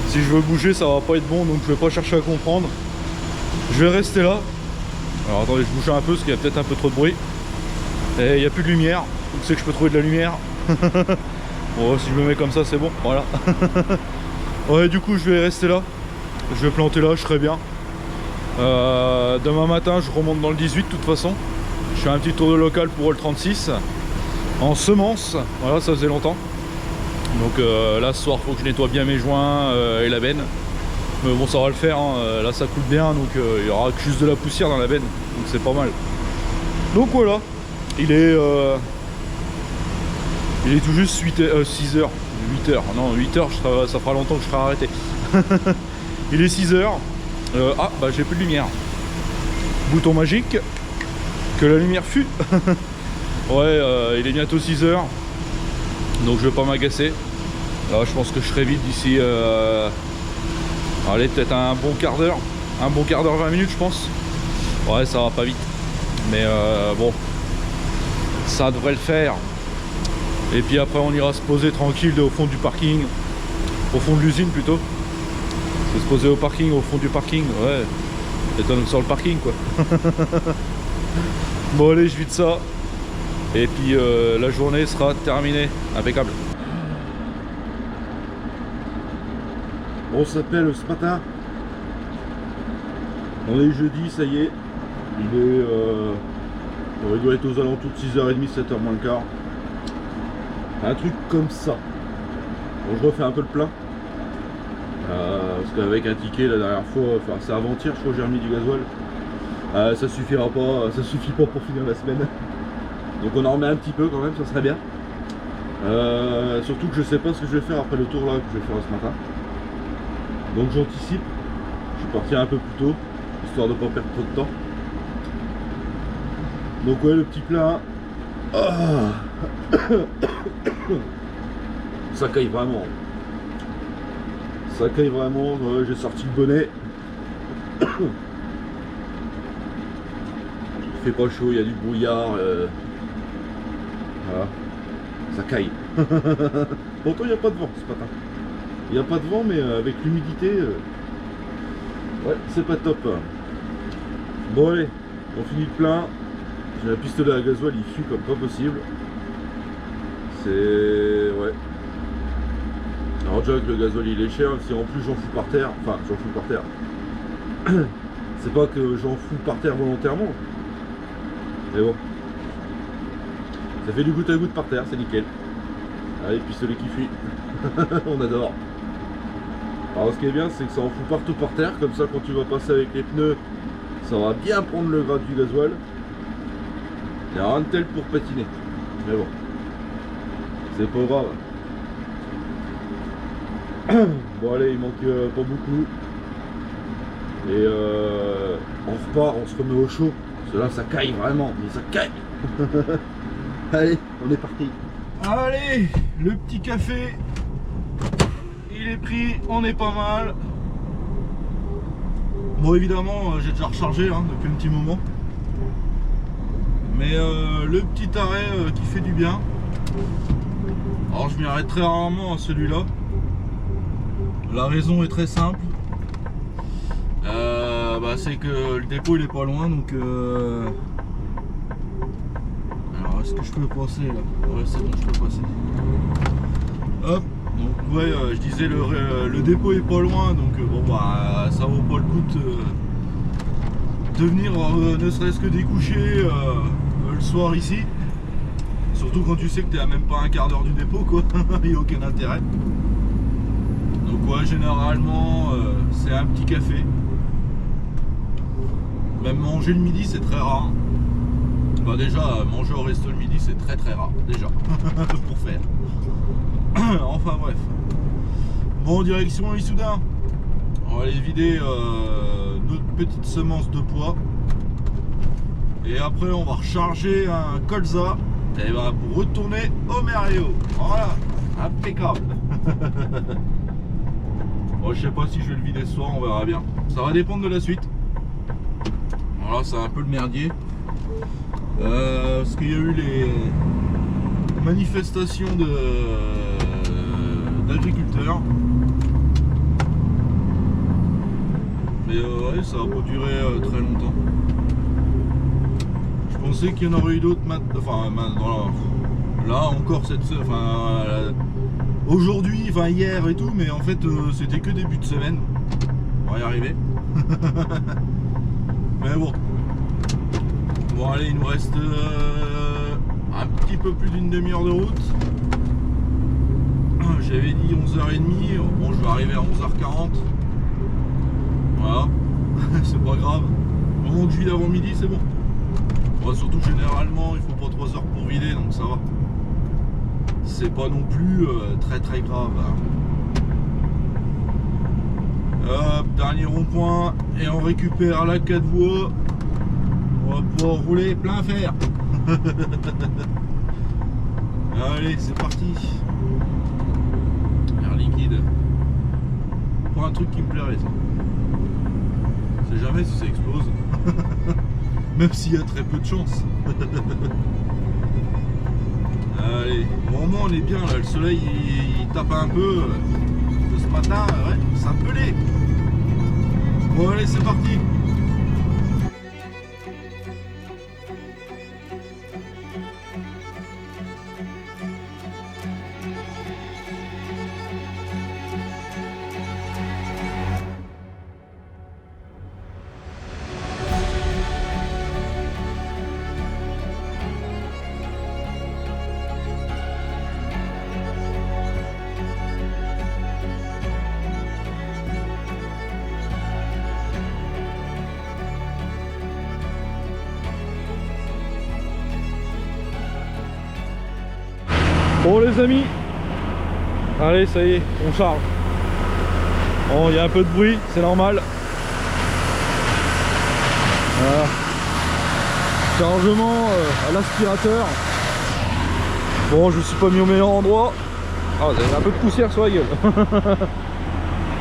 Si je veux bouger ça va pas être bon, donc je vais pas chercher à comprendre. Je vais rester là. Alors attendez, je bouge un peu parce qu'il y a peut-être un peu trop de bruit. Et il n'y a plus de lumière, donc c'est que je peux trouver de la lumière. Bon, si je me mets comme ça c'est bon, voilà. Ouais, du coup je vais rester là. Je vais planter là, je serai bien. Demain matin je remonte dans le 18 de toute façon. Je fais un petit tour de local pour le 36. En semence, voilà, ça faisait longtemps. Donc là ce soir faut que je nettoie bien mes joints et la benne. Mais bon, ça va le faire, hein. Là ça coule bien, donc il y aura que juste de la poussière dans la benne, donc c'est pas mal. Donc voilà, il est tout juste 6 heures, 8 heures, non 8 heures, ça fera longtemps que je serai arrêté. Il est 6 heures, ah bah j'ai plus de lumière. Bouton magique, que la lumière fut. Ouais, il est bientôt 6 heures, donc je vais pas m'agacer. Là je pense que je serai vite d'ici, allez, peut-être un bon quart d'heure, 20 minutes je pense. Ouais, ça va pas vite, mais bon, ça devrait le faire. Et puis après on ira se poser tranquille au fond du parking, au fond de l'usine plutôt. Se poser au parking, au fond du parking, ouais, étonne sur le parking quoi. Bon allez, je vide ça, et puis la journée sera terminée, impeccable. On s'appelle ce matin, on est jeudi, ça y est, il est, il doit être aux alentours de 6h30, 7h moins le quart, un truc comme ça. Bon, je refais un peu le plein, parce qu'avec un ticket la dernière fois, enfin c'est avant-hier je crois que j'ai remis du gasoil, ça suffira pas, ça suffit pas pour finir la semaine, donc on en remet un petit peu quand même, ça serait bien. Surtout que je sais pas ce que je vais faire après le tour là que je vais faire ce matin. Donc j'anticipe, je suis parti un peu plus tôt, histoire de ne pas perdre trop de temps. Donc ouais, le petit plein, ça caille vraiment. Ça caille vraiment, j'ai sorti le bonnet. Il fait pas chaud, il y a du brouillard. Voilà, ça caille. Pourtant il n'y a pas de vent ce matin. Il n'y a pas de vent, mais avec l'humidité, ouais, c'est pas top. Bon allez, on finit le plein. J'ai un pistolet à gasoil, il fuit comme pas possible. C'est... ouais. Alors déjà que le gasoil il est cher, si en plus j'en fous par terre, enfin j'en fous par terre. C'est pas que j'en fous par terre volontairement. Mais bon. Ça fait du goutte à goutte par terre, c'est nickel. Allez, pistolet qui fuit. On adore. Alors ce qui est bien, c'est que ça en fout partout par terre, comme ça quand tu vas passer avec les pneus, ça va bien prendre le gras du gasoil. Il n'y a rien de tel pour patiner. Mais bon, c'est pas grave. Bon allez, il manque pas beaucoup. Et on repart, on se remet au chaud. Parce que là ça caille vraiment, mais ça caille. Allez, on est parti. Allez, le petit café. Il est pris, on est pas mal. Bon évidemment j'ai déjà rechargé depuis un petit moment. Mais le petit arrêt qui fait du bien. Alors je m'y arrête très rarement à celui-là. La raison est très simple. C'est que le dépôt il est pas loin, donc alors est-ce que je peux passer là? Ouais, c'est bon, je peux passer. Hop. Donc ouais, je disais le dépôt est pas loin, donc bon bah ça vaut pas le coup de venir ne serait-ce que découcher le soir ici. Surtout quand tu sais que t'es à même pas un quart d'heure du dépôt quoi, il n'y a aucun intérêt. Donc ouais, généralement c'est un petit café. Même manger le midi c'est très rare. Bah déjà manger au resto le midi c'est très rare déjà pour faire. Enfin bref. Bon, direction Issoudun. On va aller vider notre petite semence de pois. Et après on va recharger un colza. Et ben pour retourner au Merlio. Voilà, impeccable. Bon, je sais pas si je vais le vider ce soir, on verra bien. Ça va dépendre de la suite. Voilà, c'est un peu le merdier. Parce qu'il y a eu les manifestations d'agriculteurs. Mais ouais, ça va pas durer très longtemps. Je pensais qu'il y en aurait eu d'autres enfin maintenant, là encore cette aujourd'hui, enfin hier et tout, mais en fait c'était que début de semaine. On va y arriver. Mais bon. Bon allez, il nous reste un petit peu plus d'une demi-heure de route. j'avais dit 11h30, bon je vais arriver à 11h40. Voilà, c'est pas grave. Au moment que je vide avant midi, c'est bon. Bon, surtout généralement, il faut pas 3 heures pour vider, donc ça va. C'est pas non plus très grave. Hop, dernier rond-point et on récupère la 4 voies. On va pouvoir rouler plein fer. Allez, c'est parti. Air liquide. Pour un truc qui me plairait ça. On sait jamais si ça explose. Même s'il y a très peu de chance. Allez, au moment on est bien là, le soleil il tape un peu. Ce matin, ouais, ça pelait. Bon allez, c'est parti. Bon les amis, allez ça y est, on charge. Bon, il y a un peu de bruit, c'est normal. Voilà. Chargement à l'aspirateur. Bon, je me suis pas mis au meilleur endroit. Ah, vous avez un peu de poussière sur la gueule.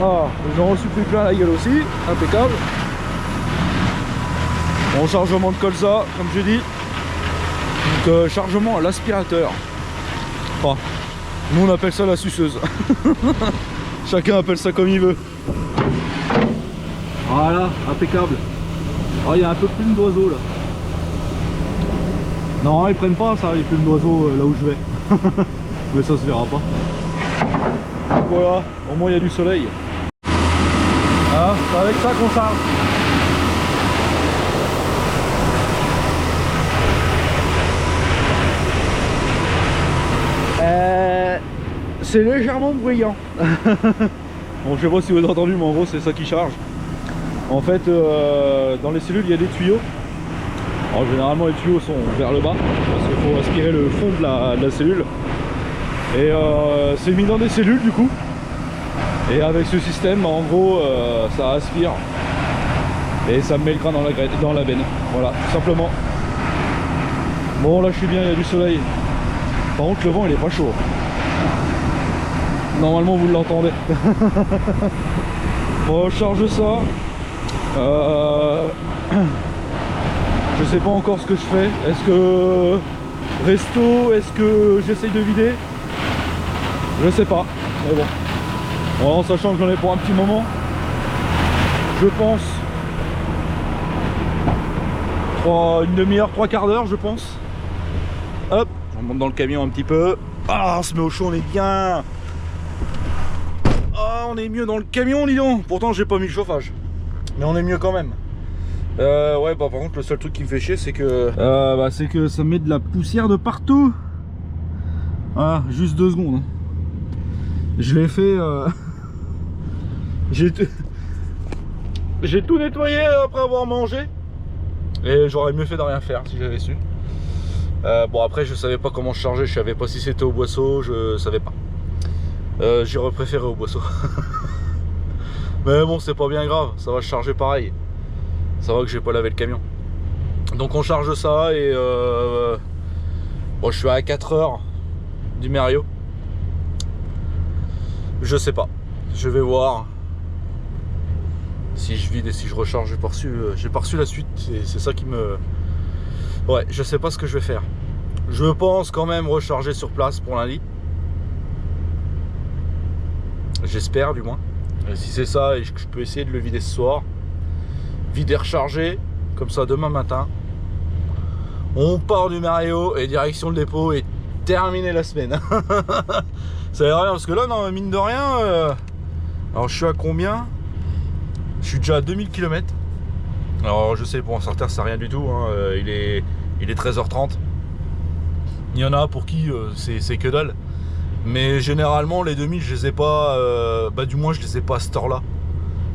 Ah, j'en reçu plus plein la gueule aussi, impeccable. Bon, chargement de colza, comme j'ai dit. Donc chargement à l'aspirateur. Enfin, nous on appelle ça la suceuse. Chacun appelle ça comme il veut. Voilà, impeccable. Oh, il y a un peu de plume d'oiseaux là. Non, ils prennent pas ça, les plumes d'oiseaux là où je vais. Mais ça se verra pas. Donc voilà, au moins il y a du soleil. Ah, c'est avec ça qu'on charge. C'est légèrement bruyant. Bon, je sais pas si vous avez entendu, mais en gros c'est ça qui charge. En fait, dans les cellules il y a des tuyaux. Alors généralement les tuyaux sont vers le bas parce qu'il faut aspirer le fond de la cellule. Et c'est mis dans des cellules du coup. Et avec ce système, en gros, ça aspire. Et ça me met le crâne dans la benne. Voilà, tout simplement. Bon là je suis bien, il y a du soleil. Par contre le vent il est pas chaud. Normalement vous l'entendez. Bon, je charge ça. Je sais pas encore ce que je fais. Est-ce que resto, est-ce que j'essaye de vider? Je sais pas. Mais bon. Bon, en sachant que j'en ai pour un petit moment. Je pense. Une demi-heure, 3/4 d'heure je pense. Hop, je remonte dans le camion un petit peu. Ah, on se met au chaud, on est bien. On est mieux dans le camion, dis donc. Pourtant j'ai pas mis le chauffage, mais on est mieux quand même. Ouais, bah par contre le seul truc qui me fait chier c'est que ça met de la poussière de partout. Voilà, juste 2 secondes hein. Je l'ai fait j'ai tout nettoyé après avoir mangé. Et j'aurais mieux fait de rien faire si j'avais su. Bon après je savais pas comment charger, je savais pas si c'était au boisseau, je savais pas. J'aurais préféré au boisseau. Mais bon, c'est pas bien grave, ça va charger pareil. Ça va que j'ai pas lavé le camion. Donc on charge ça et bon, je suis à 4 heures du Merio. Je sais pas, je vais voir si je vide et si je recharge. J'ai pas reçu la suite, c'est ça qui me... Ouais, je sais pas ce que je vais faire. Je pense quand même recharger sur place pour lundi. J'espère du moins. Et si c'est ça, et je peux essayer de le vider ce soir. Vider, recharger. Comme ça demain matin. On part du Merio et direction le dépôt et terminer la semaine. Ça va rien parce que là, non, mine de rien. Alors je suis à combien? Je suis déjà à 2000 km. Alors je sais, pour un certain c'est rien du tout hein. Il est 13h30. Il y en a pour qui c'est que dalle. Mais généralement les 2000 je les ai pas, bah du moins je les ai pas à cette heure là.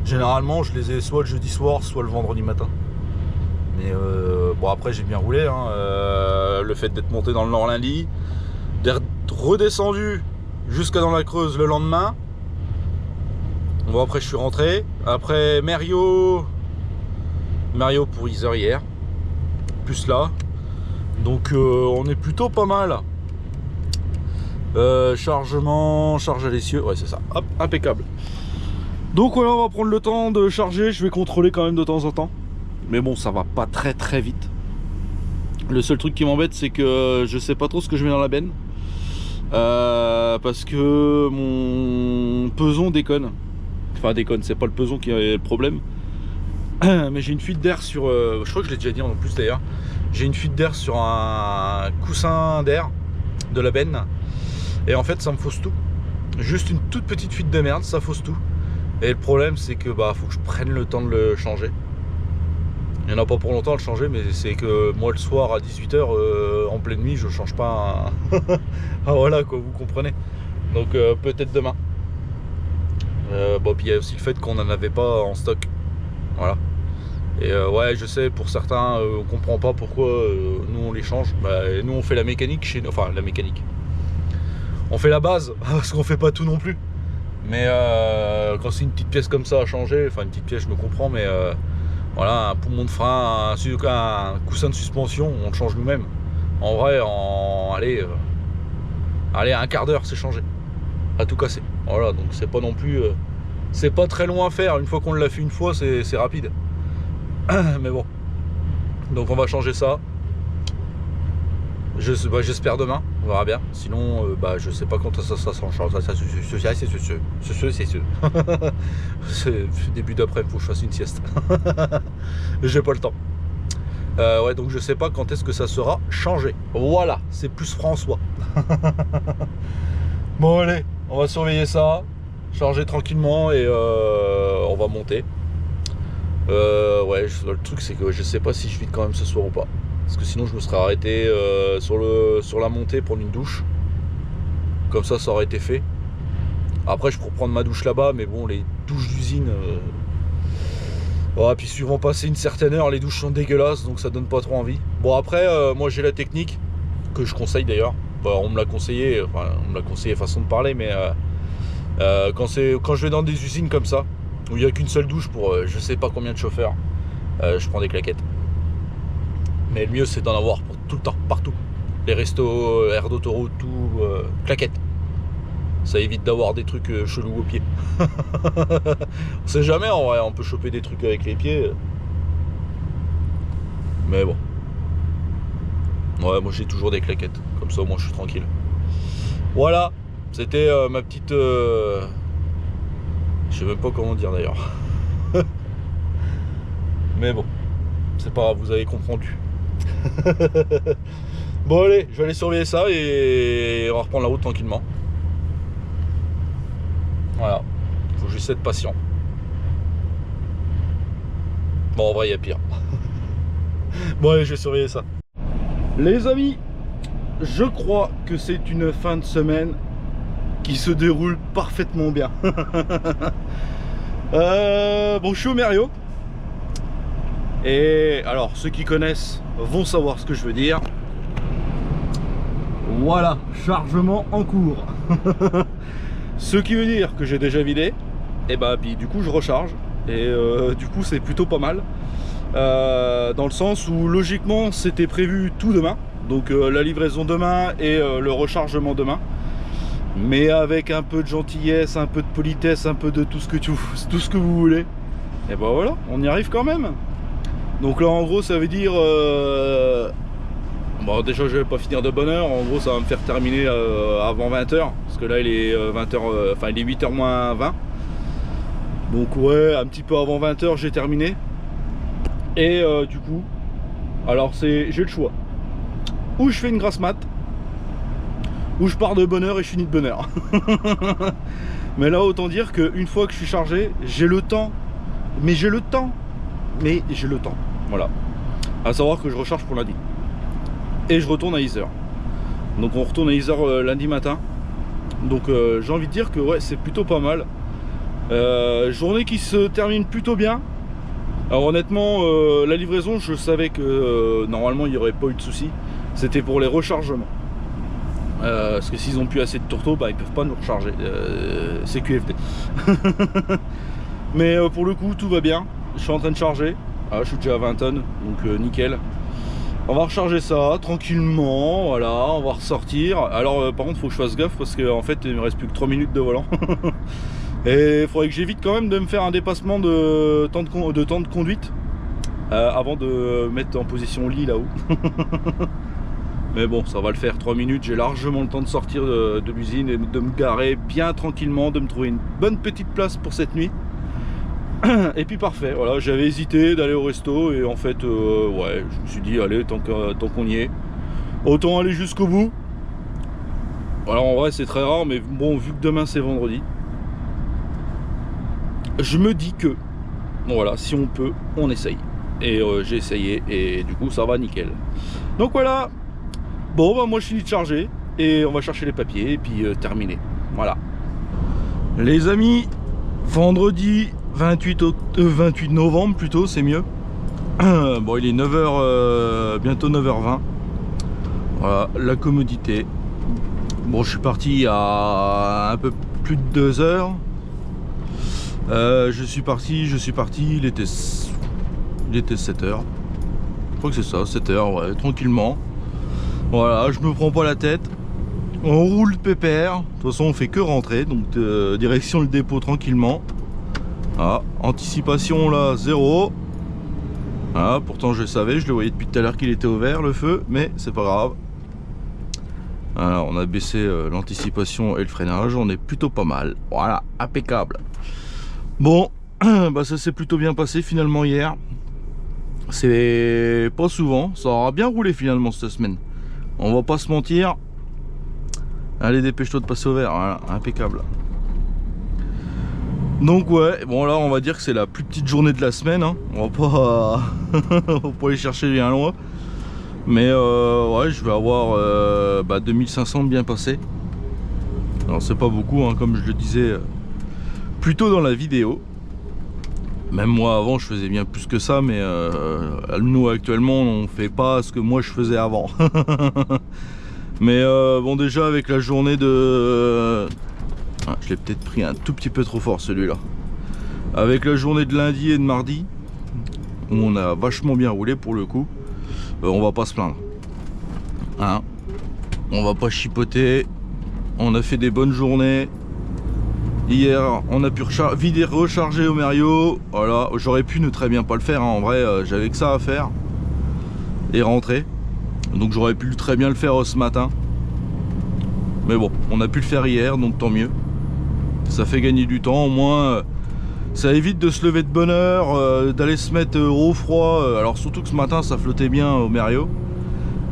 Généralement je les ai soit le jeudi soir soit le vendredi matin. Mais bon après j'ai bien roulé hein. Le fait d'être monté dans le Nord lundi, d'être redescendu jusqu'à dans la Creuse le lendemain. Bon après je suis rentré. Après Merio pour Isère hier. Plus là. Donc on est plutôt pas mal. Chargement, charge à l'essieu, ouais c'est ça, hop, impeccable. Donc voilà, on va prendre le temps de charger, je vais contrôler quand même de temps en temps. Mais bon, ça va pas très vite. Le seul truc qui m'embête, c'est que je sais pas trop ce que je mets dans la benne. Parce que mon peson déconne. Enfin déconne, c'est pas le peson qui est le problème. Mais j'ai une fuite d'air sur... je crois que je l'ai déjà dit en plus d'ailleurs. J'ai une fuite d'air sur un coussin d'air de la benne. Et en fait ça me fausse tout. Juste une toute petite fuite de merde, ça fausse tout. Et le problème c'est que bah faut que je prenne le temps de le changer. Il n'y en a pas pour longtemps à le changer, mais c'est que moi le soir à 18 h en pleine nuit je change pas un... Ah voilà quoi, vous comprenez. Donc peut-être demain. Bon puis il y a aussi le fait qu'on n'en avait pas en stock. Voilà. Et ouais je sais, pour certains on comprend pas pourquoi nous on les change. Bah, nous on fait la mécanique chez nous, enfin la mécanique. On fait la base, parce qu'on fait pas tout non plus. Mais quand c'est une petite pièce comme ça à changer, enfin une petite pièce je me comprends, mais voilà, un poumon de frein, un coussin de suspension, on le change nous-mêmes. En vrai, allez, un quart d'heure c'est changé. À tout casser. Voilà, donc c'est pas non plus... c'est pas très long à faire, une fois qu'on l'a fait une fois, c'est rapide. Mais bon. Donc on va changer ça. J'espère demain, on verra bien. Sinon, bah, je sais pas quand ça s'en change. C'est début d'après, il faut que je fasse une sieste. J'ai pas le temps. Ouais, donc je sais pas quand est-ce que ça sera changé. Voilà, c'est plus François. Bon, allez, on va surveiller ça, charger tranquillement et on va monter. Ouais, le truc c'est que je sais pas si je vide quand même ce soir ou pas. Parce que sinon je me serais arrêté sur la montée prendre une douche. Comme ça aurait été fait. Après je pourrais prendre ma douche là-bas, mais bon, les douches d'usine... Ouais, puis suivant passer une certaine heure, les douches sont dégueulasses, donc ça donne pas trop envie. Bon après, moi j'ai la technique, que je conseille d'ailleurs. Bah, on me l'a conseillé, enfin on me l'a conseillé façon de parler, mais quand je vais dans des usines comme ça, où il n'y a qu'une seule douche pour je sais pas combien de chauffeurs, je prends des claquettes. Mais le mieux c'est d'en avoir pour tout le temps, partout. Les restos, aires d'autoroute, tout, claquettes. Ça évite d'avoir des trucs chelous aux pieds. On sait jamais en vrai, on peut choper des trucs avec les pieds. Mais bon. Ouais, moi j'ai toujours des claquettes. Comme ça au moins je suis tranquille. Voilà, c'était ma petite... Je sais même pas comment dire d'ailleurs. Mais bon, c'est pas grave, vous avez compris. Bon allez, je vais aller surveiller ça et on va reprendre la route tranquillement. Voilà, faut juste être patient. Bon, en vrai, il y a pire. Bon allez, je vais surveiller ça. Les amis, je crois que c'est une fin de semaine qui se déroule parfaitement bien. Bon, je suis au Merio. Et alors, ceux qui connaissent vont savoir ce que je veux dire. Voilà, chargement en cours. Ce qui veut dire que j'ai déjà vidé. Et bah, puis du coup, je recharge. Et du coup, c'est plutôt pas mal. Dans le sens où, logiquement, c'était prévu tout demain. Donc, la livraison demain et le rechargement demain. Mais avec un peu de gentillesse, un peu de politesse, un peu de tout ce que vous voulez. Et bah voilà, on y arrive quand même. Donc là en gros ça veut dire bon déjà je vais pas finir de bonne heure. En gros ça va me faire terminer avant 20 h. Parce que là il est 20 h, enfin il est 8 h moins 20. Donc ouais, un petit peu avant 20 h j'ai terminé. Et du coup, alors j'ai le choix. Ou je fais une grasse mat, ou je pars de bonne heure et je finis de bonne heure. Mais là autant dire qu'une fois que je suis chargé, j'ai le temps. Mais j'ai le temps. Voilà. À savoir que je recharge pour lundi. Et je retourne à Isère. Donc on retourne à Isère lundi matin. Donc j'ai envie de dire que ouais, c'est plutôt pas mal. Journée qui se termine plutôt bien. Alors honnêtement, la livraison, je savais que normalement il n'y aurait pas eu de soucis. C'était pour les rechargements. Parce que s'ils ont plus assez de tourteaux, bah, ils peuvent pas nous recharger. C'est QFD. Mais pour le coup, tout va bien. Je suis en train de charger. Ah, je suis déjà à 20 tonnes, donc nickel. On va recharger ça tranquillement, voilà, on va ressortir. Alors par contre, il faut que je fasse gaffe parce qu'en fait, il me reste plus que 3 minutes de volant. Et il faudrait que j'évite quand même de me faire un dépassement de temps de conduite avant de mettre en position lit là-haut. Mais bon, ça va le faire, 3 minutes, j'ai largement le temps de sortir de l'usine et de me garer bien tranquillement, de me trouver une bonne petite place pour cette nuit. Et puis parfait, voilà, j'avais hésité d'aller au resto et en fait, ouais, je me suis dit, allez, tant qu'on y est, autant aller jusqu'au bout. Alors en vrai, c'est très rare, mais bon, vu que demain c'est vendredi, je me dis que, voilà, si on peut, on essaye. Et j'ai essayé et du coup, ça va nickel. Donc voilà, bon, bah moi je finis de charger et on va chercher les papiers et puis terminer. Voilà. Les amis, vendredi 28 novembre plutôt, c'est mieux. Bon, il est 9h, bientôt 9h20. Voilà, la commodité. Bon, je suis parti à un peu plus de 2 heures. Je suis parti, il était 7h. Je crois que c'est ça, 7h, ouais, tranquillement. Voilà, je me prends pas la tête. On roule pépère. De toute façon, on fait que rentrer, donc direction le dépôt tranquillement. Ah, anticipation là, 0. Ah, pourtant je savais, je le voyais depuis tout à l'heure qu'il était au vert le feu, mais c'est pas grave. Alors on a baissé l'anticipation et le freinage, on est plutôt pas mal. Voilà, impeccable. Bon, bah ça s'est plutôt bien passé finalement hier. C'est pas souvent, ça aura bien roulé finalement cette semaine. On va pas se mentir. Allez, dépêche-toi de passer au vert, voilà, impeccable. Donc ouais, bon là on va dire que c'est la plus petite journée de la semaine, hein. On va pas on va pas aller chercher bien loin. Mais ouais, je vais avoir 2500 bien passé. Alors c'est pas beaucoup, hein, comme je le disais plus tôt dans la vidéo. Même moi avant je faisais bien plus que ça, mais nous actuellement on fait pas ce que moi je faisais avant. Mais bon, déjà avec la journée de... Ah, je l'ai peut-être pris un tout petit peu trop fort celui-là. Avec la journée de lundi et de mardi, où on a vachement bien roulé pour le coup, on va pas se plaindre. Hein, on va pas chipoter. On a fait des bonnes journées. Hier, on a pu vider, recharger au Mario. Voilà, j'aurais pu ne très bien pas le faire. Hein. En vrai, j'avais que ça à faire. Et rentrer. Donc j'aurais pu très bien le faire ce matin. Mais bon, on a pu le faire hier, donc tant mieux. Ça fait gagner du temps, au moins ça évite de se lever de bonne heure, d'aller se mettre au froid. Alors surtout que ce matin ça flottait bien au Mario.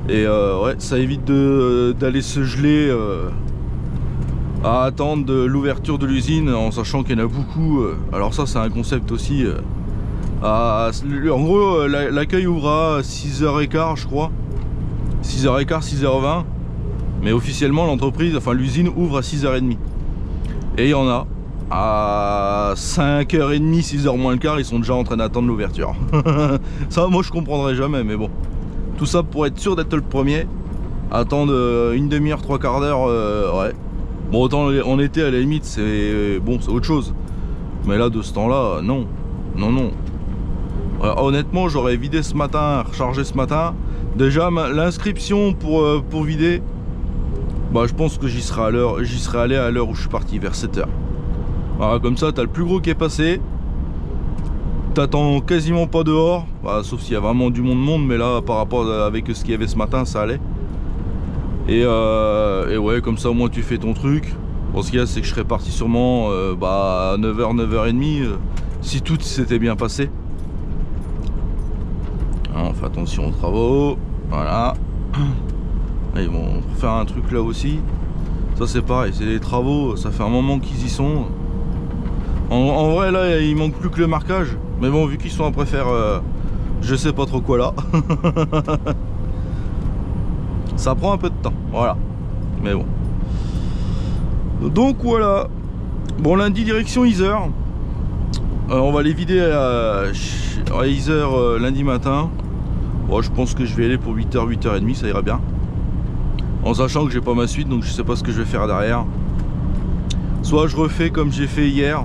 Et ouais, ça évite d'aller se geler à attendre de l'ouverture de l'usine, en sachant qu'il y en a beaucoup. Alors ça c'est un concept aussi. En gros, l'accueil ouvre à 6h15 je crois. 6h15, 6h20. Mais officiellement l'entreprise, enfin l'usine ouvre à 6h30. Et il y en a à 5h30, 6h moins le quart, ils sont déjà en train d'attendre l'ouverture. Ça moi je comprendrai jamais, mais bon. Tout ça pour être sûr d'être le premier. Attendre une demi-heure, 3/4 d'heure, ouais. Bon, autant en été à la limite c'est bon, c'est autre chose. Mais là de ce temps là, non. Non, non. Honnêtement j'aurais vidé ce matin, rechargé ce matin. Déjà l'inscription pour vider, bah je pense que j'y serai allé à l'heure où je suis parti, vers 7h. Voilà, comme ça t'as le plus gros qui est passé. T'attends quasiment pas dehors, bah, sauf s'il y a vraiment du monde, mais là par rapport avec ce qu'il y avait ce matin ça allait. Et ouais, comme ça au moins tu fais ton truc. Bon, ce qu'il y a c'est que je serais parti sûrement à 9h, 9h30 si tout s'était bien passé. On fait attention aux travaux, voilà. Ils vont faire un truc là aussi. Ça c'est pareil, c'est les travaux, ça fait un moment qu'ils y sont. En vrai là il manque plus que le marquage. Mais bon, vu qu'ils sont après faire je sais pas trop quoi là. Ça prend un peu de temps, voilà. Mais bon. Donc voilà. Bon, lundi direction Yzeure. On va les vider à Yzeure lundi matin. Bon, je pense que je vais aller pour 8h, 8h30, ça ira bien. En sachant que j'ai pas ma suite, donc je sais pas ce que je vais faire derrière. Soit je refais comme j'ai fait hier,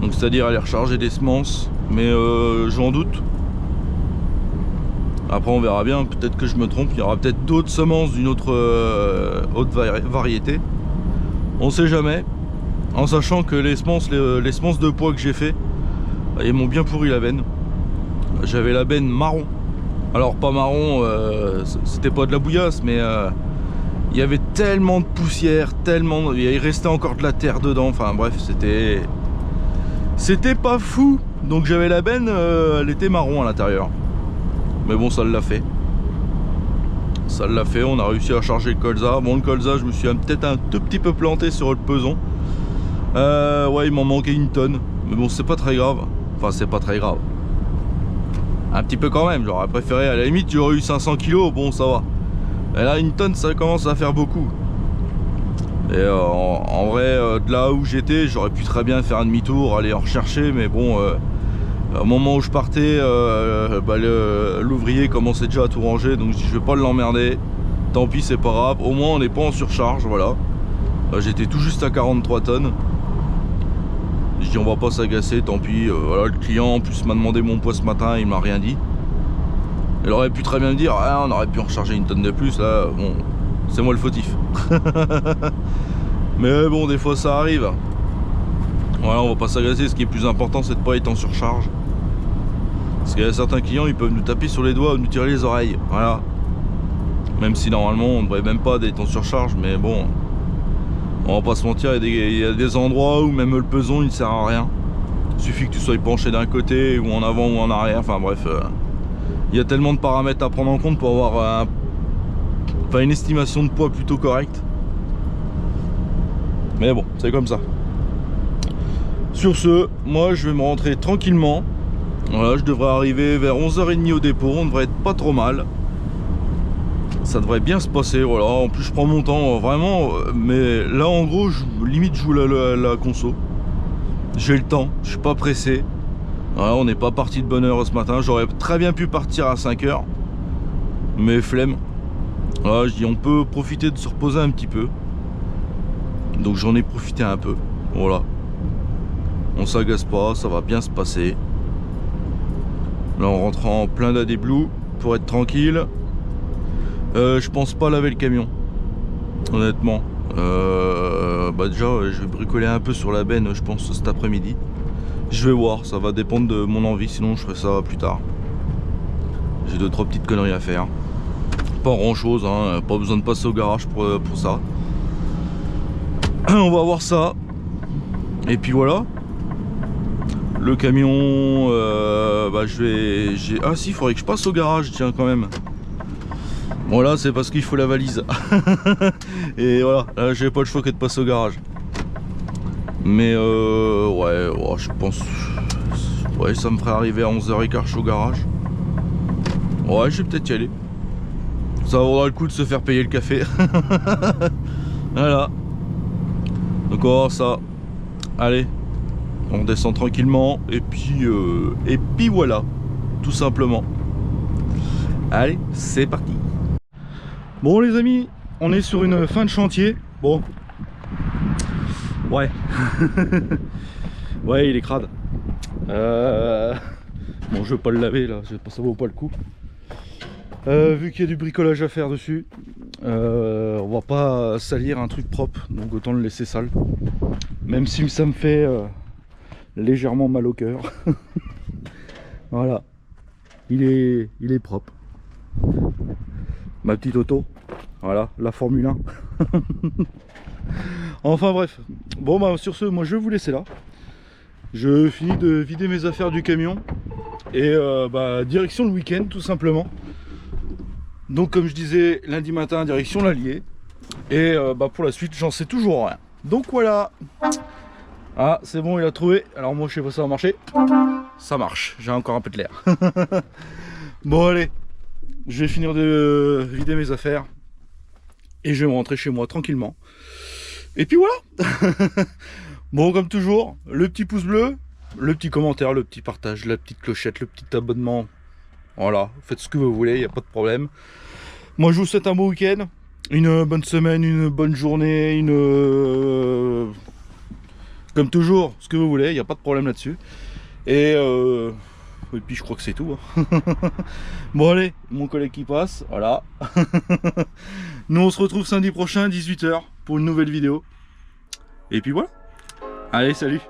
donc c'est-à-dire aller recharger des semences, mais j'en doute. Après on verra bien, peut-être que je me trompe, il y aura peut-être d'autres semences d'une autre variété. On sait jamais. En sachant que les semences de pois que j'ai fait, ils m'ont bien pourri la benne. J'avais la benne marron. Alors pas marron, c'était pas de la bouillasse, mais il y avait tellement de poussière, il restait encore de la terre dedans. Enfin bref, c'était pas fou. Donc j'avais la benne, elle était marron à l'intérieur. Mais bon, ça l'a fait. Ça l'a fait, on a réussi à charger le colza. Bon, le colza, je me suis peut-être un tout petit peu planté sur le peson. Ouais, il m'en manquait une tonne. Mais bon, c'est pas très grave. Enfin, c'est pas très grave. Un petit peu quand même, j'aurais préféré, à la limite, j'aurais eu 500 kg, bon, ça va. Et là, une tonne, ça commence à faire beaucoup. Et en vrai, de là où j'étais, j'aurais pu très bien faire un demi-tour, aller en rechercher, mais bon, au moment où je partais, l'ouvrier commençait déjà à tout ranger, donc je dis, je vais pas l'emmerder. Tant pis, c'est pas grave, au moins on n'est pas en surcharge, voilà. J'étais tout juste à 43 tonnes. Je dis on va pas s'agacer, tant pis. Voilà, le client en plus m'a demandé mon poids ce matin, il m'a rien dit. Il aurait pu très bien me dire ah, on aurait pu en recharger une tonne de plus, là bon, c'est moi le fautif. Mais bon, des fois ça arrive. Voilà, on va pas s'agacer, ce qui est plus important c'est de pas être en surcharge. Parce qu'il y a certains clients, ils peuvent nous taper sur les doigts ou nous tirer les oreilles. Voilà. Même si normalement on ne devrait même pas être en surcharge, mais bon. On va pas se mentir, il y a des endroits où même le peson il ne sert à rien. Il suffit que tu sois penché d'un côté ou en avant ou en arrière, enfin bref. Il y a tellement de paramètres à prendre en compte pour avoir une estimation de poids plutôt correcte. Mais bon, c'est comme ça. Sur ce, moi je vais me rentrer tranquillement. Voilà, je devrais arriver vers 11h30 au dépôt, on devrait être pas trop mal. Ça devrait bien se passer, voilà. En plus je prends mon temps vraiment, mais là en gros limite je joue la conso. J'ai le temps, je suis pas pressé. Voilà, on n'est pas parti de bonne heure ce matin. J'aurais très bien pu partir à 5h, mais flemme. Voilà, je dis on peut profiter de se reposer un petit peu. Donc j'en ai profité un peu. Voilà. On s'agace pas, ça va bien se passer. Là on rentre en plein d'AD Blue pour être tranquille. Je pense pas laver le camion, honnêtement. Déjà je vais bricoler un peu sur la benne, je pense cet après-midi. Je vais voir, ça va dépendre de mon envie, sinon je ferai ça plus tard. J'ai 2-3 petites conneries à faire. Pas grand chose, hein, pas besoin de passer au garage pour ça. On va voir ça. Et puis voilà. Le camion, ah si, il faudrait que je passe au garage, tiens quand même. Bon là c'est parce qu'il faut la valise. Et voilà, là j'ai pas le choix que de passer au garage. Mais ouais, je pense. Ouais, ça me ferait arriver à 11h15 je suis au garage. Ouais, je vais peut-être y aller. Ça vaudra le coup de se faire payer le café. Voilà. Donc on va voir ça. Allez, on descend tranquillement. Et puis voilà. Tout simplement. Allez, c'est parti. Bon les amis, on est sur une fin de chantier. Bon. Ouais. Ouais, il est crade. Bon, je vais pas le laver là, ça vaut pas le coup. Vu qu'il y a du bricolage à faire dessus, on va pas salir un truc propre, donc autant le laisser sale. Même si ça me fait légèrement mal au cœur. Voilà. Il est propre. Ma petite auto. Voilà, la Formule 1. Enfin bref. Bon bah sur ce, moi je vais vous laisser là. Je finis de vider mes affaires du camion. Et direction le week-end tout simplement. Donc comme je disais, lundi matin, direction l'Allier. Et pour la suite, j'en sais toujours rien. Donc voilà. Ah, c'est bon, il a trouvé. Alors moi je sais pas si ça va marcher. Ça marche, j'ai encore un peu de l'air. Bon allez, je vais finir de vider mes affaires. Et je vais me rentrer chez moi tranquillement. Et puis voilà. Bon, comme toujours, le petit pouce bleu, le petit commentaire, le petit partage, la petite clochette, le petit abonnement. Voilà, faites ce que vous voulez, il n'y a pas de problème. Moi, je vous souhaite un beau week-end, une bonne semaine, une bonne journée, comme toujours, ce que vous voulez, il n'y a pas de problème là-dessus. Et puis, je crois que c'est tout. Hein. Bon, allez, mon collègue qui passe, voilà. Nous, on se retrouve samedi prochain, 18 h, pour une nouvelle vidéo. Et puis voilà. Allez, salut!